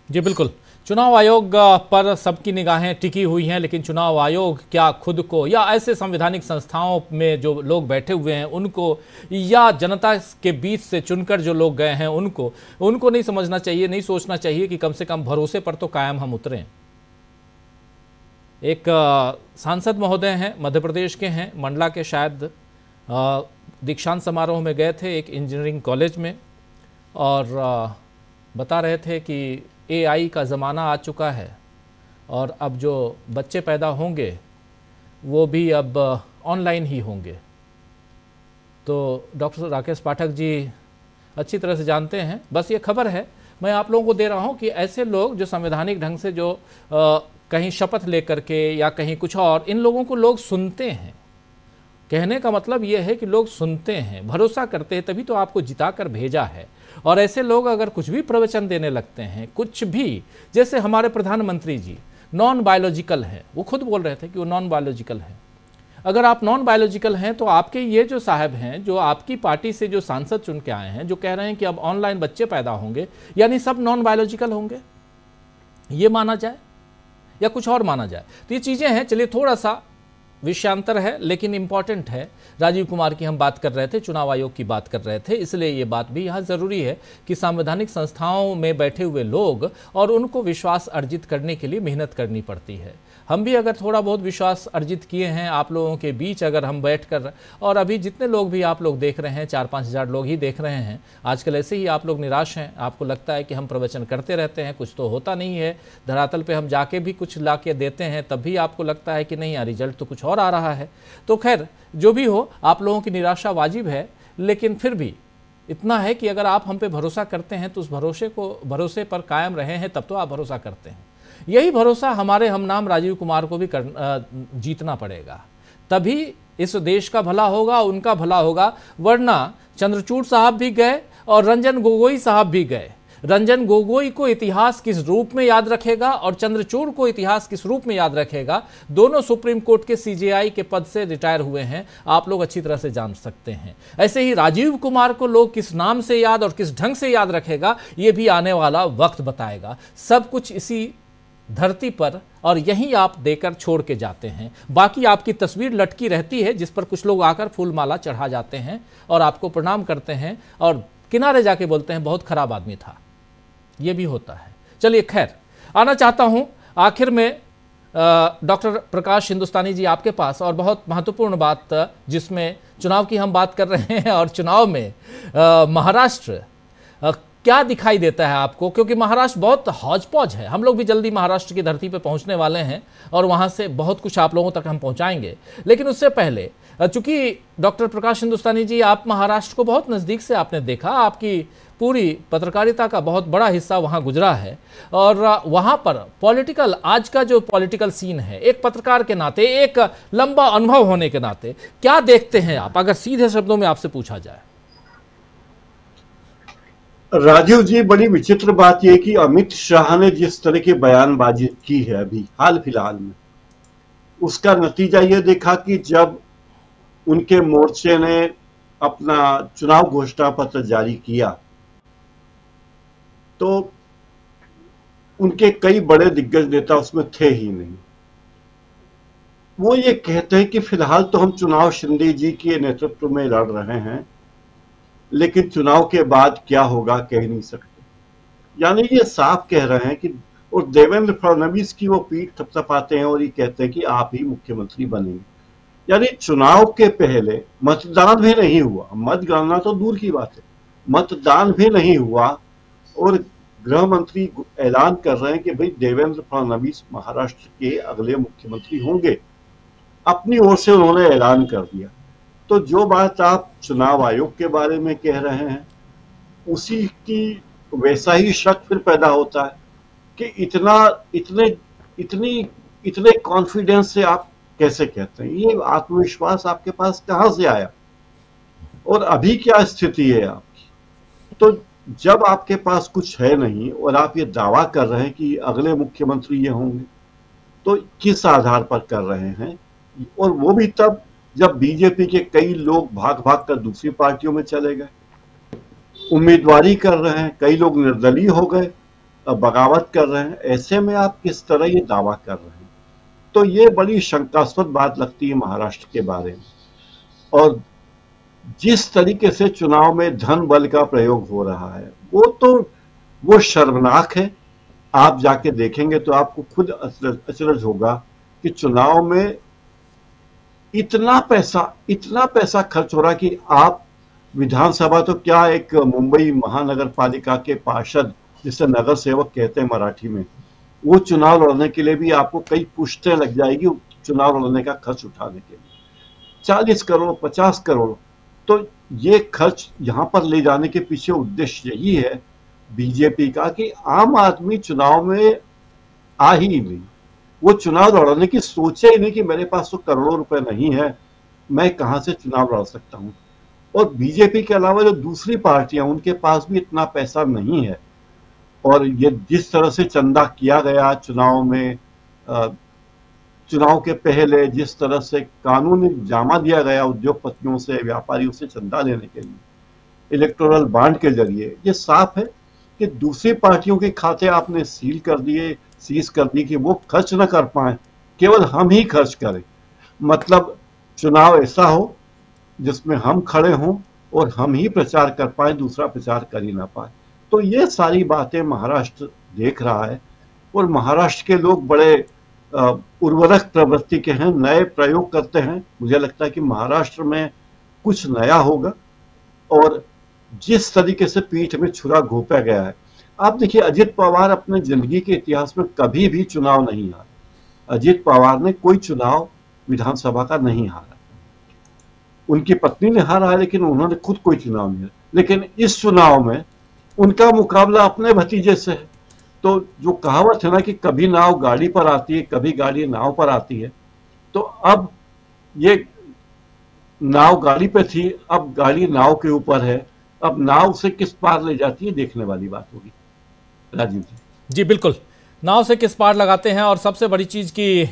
जी बिल्कुल, चुनाव आयोग पर सबकी निगाहें टिकी हुई हैं, लेकिन चुनाव आयोग क्या खुद को या ऐसे संवैधानिक संस्थाओं में जो लोग बैठे हुए हैं उनको, या जनता के बीच से चुनकर जो लोग गए हैं उनको नहीं समझना चाहिए, नहीं सोचना चाहिए कि कम से कम भरोसे पर तो कायम हम उतरें। एक सांसद महोदय हैं, मध्य प्रदेश के हैं, मंडला के, शायद दीक्षांत समारोह में गए थे एक इंजीनियरिंग कॉलेज में, और बता रहे थे कि AI का ज़माना आ चुका है और अब जो बच्चे पैदा होंगे वो भी अब ऑनलाइन ही होंगे। तो डॉक्टर राकेश पाठक जी अच्छी तरह से जानते हैं, बस ये खबर है मैं आप लोगों को दे रहा हूँ कि ऐसे लोग जो संवैधानिक ढंग से जो कहीं शपथ लेकर के या कहीं कुछ और, इन लोगों को लोग सुनते हैं। कहने का मतलब ये है कि लोग सुनते हैं, भरोसा करते हैं, तभी तो आपको जिता कर भेजा है। और ऐसे लोग अगर कुछ भी प्रवचन देने लगते हैं, कुछ भी, जैसे हमारे प्रधानमंत्री जी नॉन बायोलॉजिकल हैं, वो खुद बोल रहे थे कि वो नॉन बायोलॉजिकल हैं। अगर आप नॉन बायोलॉजिकल हैं तो आपके ये जो साहब हैं, जो आपकी पार्टी से जो सांसद चुन के आए हैं, जो कह रहे हैं कि अब ऑनलाइन बच्चे पैदा होंगे, यानी सब नॉन बायोलॉजिकल होंगे, ये माना जाए या कुछ और माना जाए? तो ये चीज़ें हैं। चलिए, थोड़ा सा विषयांतर है लेकिन इंपॉर्टेंट है। राजीव कुमार की हम बात कर रहे थे, चुनाव आयोग की बात कर रहे थे, इसलिए ये बात भी यहाँ ज़रूरी है कि संवैधानिक संस्थाओं में बैठे हुए लोग और उनको विश्वास अर्जित करने के लिए मेहनत करनी पड़ती है। हम भी अगर थोड़ा बहुत विश्वास अर्जित किए हैं आप लोगों के बीच, अगर हम बैठकर, और अभी जितने लोग भी आप लोग देख रहे हैं, 4-5 हज़ार लोग ही देख रहे हैं आजकल, ऐसे ही आप लोग निराश हैं। आपको लगता है कि हम प्रवचन करते रहते हैं, कुछ तो होता नहीं है, धरातल पे हम जाके भी कुछ ला के देते हैं, तब भी आपको लगता है कि नहीं यार, रिजल्ट तो कुछ और आ रहा है। तो खैर, जो भी हो, आप लोगों की निराशा वाजिब है, लेकिन फिर भी इतना है कि अगर आप हम पे भरोसा करते हैं तो उस भरोसे पर कायम रहे हैं, तब तो आप भरोसा करते हैं। यही भरोसा हमारे हम नाम राजीव कुमार को भी जीतना पड़ेगा, तभी इस देश का भला होगा, उनका भला होगा। वरना चंद्रचूड़ साहब भी गए और रंजन गोगोई साहब भी गए। रंजन गोगोई को इतिहास किस रूप में याद रखेगा और चंद्रचूड़ को इतिहास किस रूप में याद रखेगा, दोनों सुप्रीम कोर्ट के CJI के पद से रिटायर हुए हैं, आप लोग अच्छी तरह से जान सकते हैं। ऐसे ही राजीव कुमार को लोग किस नाम से याद और किस ढंग से याद रखेगा, ये भी आने वाला वक्त बताएगा। सब कुछ इसी धरती पर और यहीं आप देकर छोड़ के जाते हैं। बाकी आपकी तस्वीर लटकी रहती है, जिस पर कुछ लोग आकर फूल माला चढ़ा जाते हैं और आपको प्रणाम करते हैं और किनारे जाके बोलते हैं बहुत खराब आदमी था। ये भी होता है। चलिए, खैर, आना चाहता हूं आखिर में डॉक्टर प्रकाश हिंदुस्तानी जी आपके पास, और बहुत महत्वपूर्ण बात जिसमें चुनाव की हम बात कर रहे हैं, और चुनाव में महाराष्ट्र क्या दिखाई देता है आपको? क्योंकि महाराष्ट्र बहुत हौज पौज है। हम लोग भी जल्दी महाराष्ट्र की धरती पे पहुंचने वाले हैं और वहां से बहुत कुछ आप लोगों तक हम पहुंचाएंगे। लेकिन उससे पहले चूंकि डॉक्टर प्रकाश हिंदुस्तानी जी, आप महाराष्ट्र को बहुत नज़दीक से आपने देखा, आपकी पूरी पत्रकारिता का बहुत बड़ा हिस्सा वहां गुजरा है और वहां पर पॉलिटिकल, आज का जो पॉलिटिकल सीन है, एक पत्रकार के नाते, एक लंबा अनुभव होने के नाते क्या देखते हैं आप, अगर सीधे शब्दों में आपसे पूछा जाए? राजीव जी, बड़ी विचित्र बात यह कि अमित शाह ने जिस तरह की बयानबाजी की है अभी हाल फिलहाल में, उसका नतीजा यह देखा कि जब उनके मोर्चे ने अपना चुनाव घोषणा पत्र जारी किया तो उनके कई बड़े दिग्गज नेता उसमें थे ही नहीं। वो ये कहते हैं कि फिलहाल तो हम चुनाव शिंदे जी के नेतृत्व में लड़ रहे हैं, लेकिन चुनाव के बाद क्या होगा कह नहीं सकते। यानी ये साफ कह रहे हैं कि, और देवेंद्र फडणवीस की वो पीठ थपथपाते हैं और ये कहते हैं कि आप ही मुख्यमंत्री बनेंगे। यानी चुनाव के पहले मतदान भी नहीं हुआ, मतगणना तो दूर की बात है, मतदान भी नहीं हुआ और गृह मंत्री ऐलान कर रहे हैं कि भाई देवेंद्र फडणवीस महाराष्ट्र के अगले मुख्यमंत्री होंगे। अपनी ओर से उन्होंने ऐलान कर दिया। तो जो बात आप चुनाव आयोग के बारे में कह रहे हैं, उसी की वैसा ही शक फिर पैदा होता है कि इतने कॉन्फिडेंस से आप कैसे कहते हैं, ये आत्मविश्वास आपके पास कहां से आया और अभी क्या स्थिति है आपकी। तो जब आपके पास कुछ है नहीं और आप ये दावा कर रहे हैं कि अगले मुख्यमंत्री ये होंगे, तो किस आधार पर कर रहे हैं? और वो भी तब जब बीजेपी के कई लोग भाग भाग कर दूसरी पार्टियों में चले गए, उम्मीदवारी कर रहे हैं, कई लोग निर्दलीय हो गए, बगावत कर रहे हैं। ऐसे में आप किस तरह ये दावा कर रहे हैं? तो ये बड़ी शंकास्पद बात लगती है महाराष्ट्र के बारे में। और जिस तरीके से चुनाव में धन बल का प्रयोग हो रहा है वो शर्मनाक है। आप जाके देखेंगे तो आपको खुद अचरज होगा कि चुनाव में इतना पैसा खर्च हो रहा कि आप विधानसभा तो क्या, एक मुंबई महानगर पालिका के पार्षद, जिसे नगर सेवक कहते हैं मराठी में, वो चुनाव लड़ने के लिए भी आपको कई पुश्तें लग जाएगी चुनाव लड़ने का खर्च उठाने के लिए, 40 करोड़ 50 करोड़। तो ये खर्च यहां पर ले जाने के पीछे उद्देश्य यही है बीजेपी का कि आम आदमी चुनाव में आ ही नहीं, वो चुनाव लड़ने की सोचे ही नहीं कि मेरे पास तो करोड़ों रुपए नहीं है, मैं कहां से चुनाव लड़ सकता हूं। और बीजेपी के अलावा जो दूसरी पार्टियां, उनके पास भी इतना पैसा नहीं है। और ये जिस तरह से चंदा किया गया चुनाव में, चुनाव के पहले जिस तरह से कानूनी जामा दिया गया उद्योगपतियों से, व्यापारियों से चंदा लेने के लिए इलेक्टोरल बॉन्ड के जरिए, ये साफ है कि दूसरी पार्टियों के खाते आपने सीज कर दिए कि वो खर्च न कर पाए, केवल हम ही खर्च करें। मतलब चुनाव ऐसा हो जिसमें हम खड़े हों और हम ही प्रचार कर पाए, दूसरा प्रचार कर ही ना पाए। तो ये सारी बातें महाराष्ट्र देख रहा है और महाराष्ट्र के लोग बड़े उर्वरक प्रवृत्ति के हैं, नए प्रयोग करते हैं। मुझे लगता है कि महाराष्ट्र में कुछ नया होगा। और जिस तरीके से पीठ में छुरा घोंपा गया है, आप देखिए अजित पवार अपने जिंदगी के इतिहास में कभी भी चुनाव नहीं हारे। अजित पवार ने कोई चुनाव विधानसभा का नहीं हारा, उनकी पत्नी ने हारा है लेकिन उन्होंने खुद कोई चुनाव नहीं हारा। लेकिन इस चुनाव में उनका मुकाबला अपने भतीजे से है। तो जो कहावत है ना कि कभी नाव गाड़ी पर आती है, कभी गाड़ी नाव पर आती है, तो अब ये नाव गाड़ी पे थी, अब गाड़ी नाव के ऊपर है। अब नाव से किस पार ले जाती है देखने वाली बात होगी। राजीव जी बिल्कुल, नाव से किस पार लगाते हैं। और सबसे बड़ी चीज की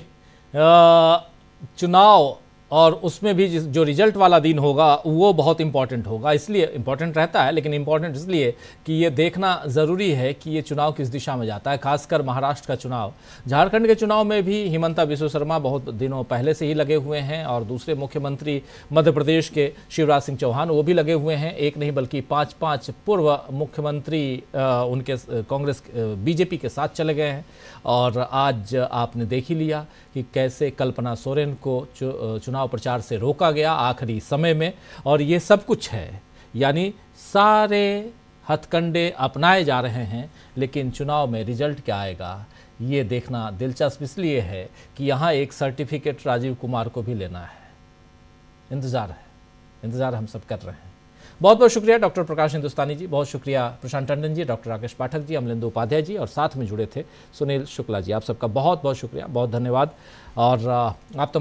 चुनाव और उसमें भी जो रिजल्ट वाला दिन होगा वो बहुत इंपॉर्टेंट होगा। इसलिए इंपॉर्टेंट रहता है, लेकिन इंपॉर्टेंट इसलिए कि ये देखना ज़रूरी है कि ये चुनाव किस दिशा में जाता है। खासकर महाराष्ट्र का चुनाव, झारखंड के चुनाव में भी हिमंता बिस्वा शर्मा बहुत दिनों पहले से ही लगे हुए हैं और दूसरे मुख्यमंत्री मध्य प्रदेश के शिवराज सिंह चौहान वो भी लगे हुए हैं। एक नहीं बल्कि 5 पूर्व मुख्यमंत्री उनके कांग्रेस बीजेपी के साथ चले गए हैं। और आज आपने देख ही लिया कि कैसे कल्पना सोरेन को चुनाव प्रचार से रोका गया आखिरी समय में। और ये सब कुछ है, यानी सारे हथकंडे अपनाए जा रहे हैं, लेकिन चुनाव में रिजल्ट क्या आएगा ये देखना दिलचस्प इसलिए है कि यहाँ एक सर्टिफिकेट राजीव कुमार को भी लेना है। इंतज़ार हम सब कर रहे हैं। बहुत बहुत शुक्रिया डॉक्टर प्रकाश हिंदुस्तानी जी, बहुत शुक्रिया प्रशांत टंडन जी, डॉक्टर राकेश पाठक जी, अमलेंदु उपाध्याय जी, और साथ में जुड़े थे सुनील शुक्ला जी। आप सबका बहुत बहुत शुक्रिया, बहुत धन्यवाद। और आप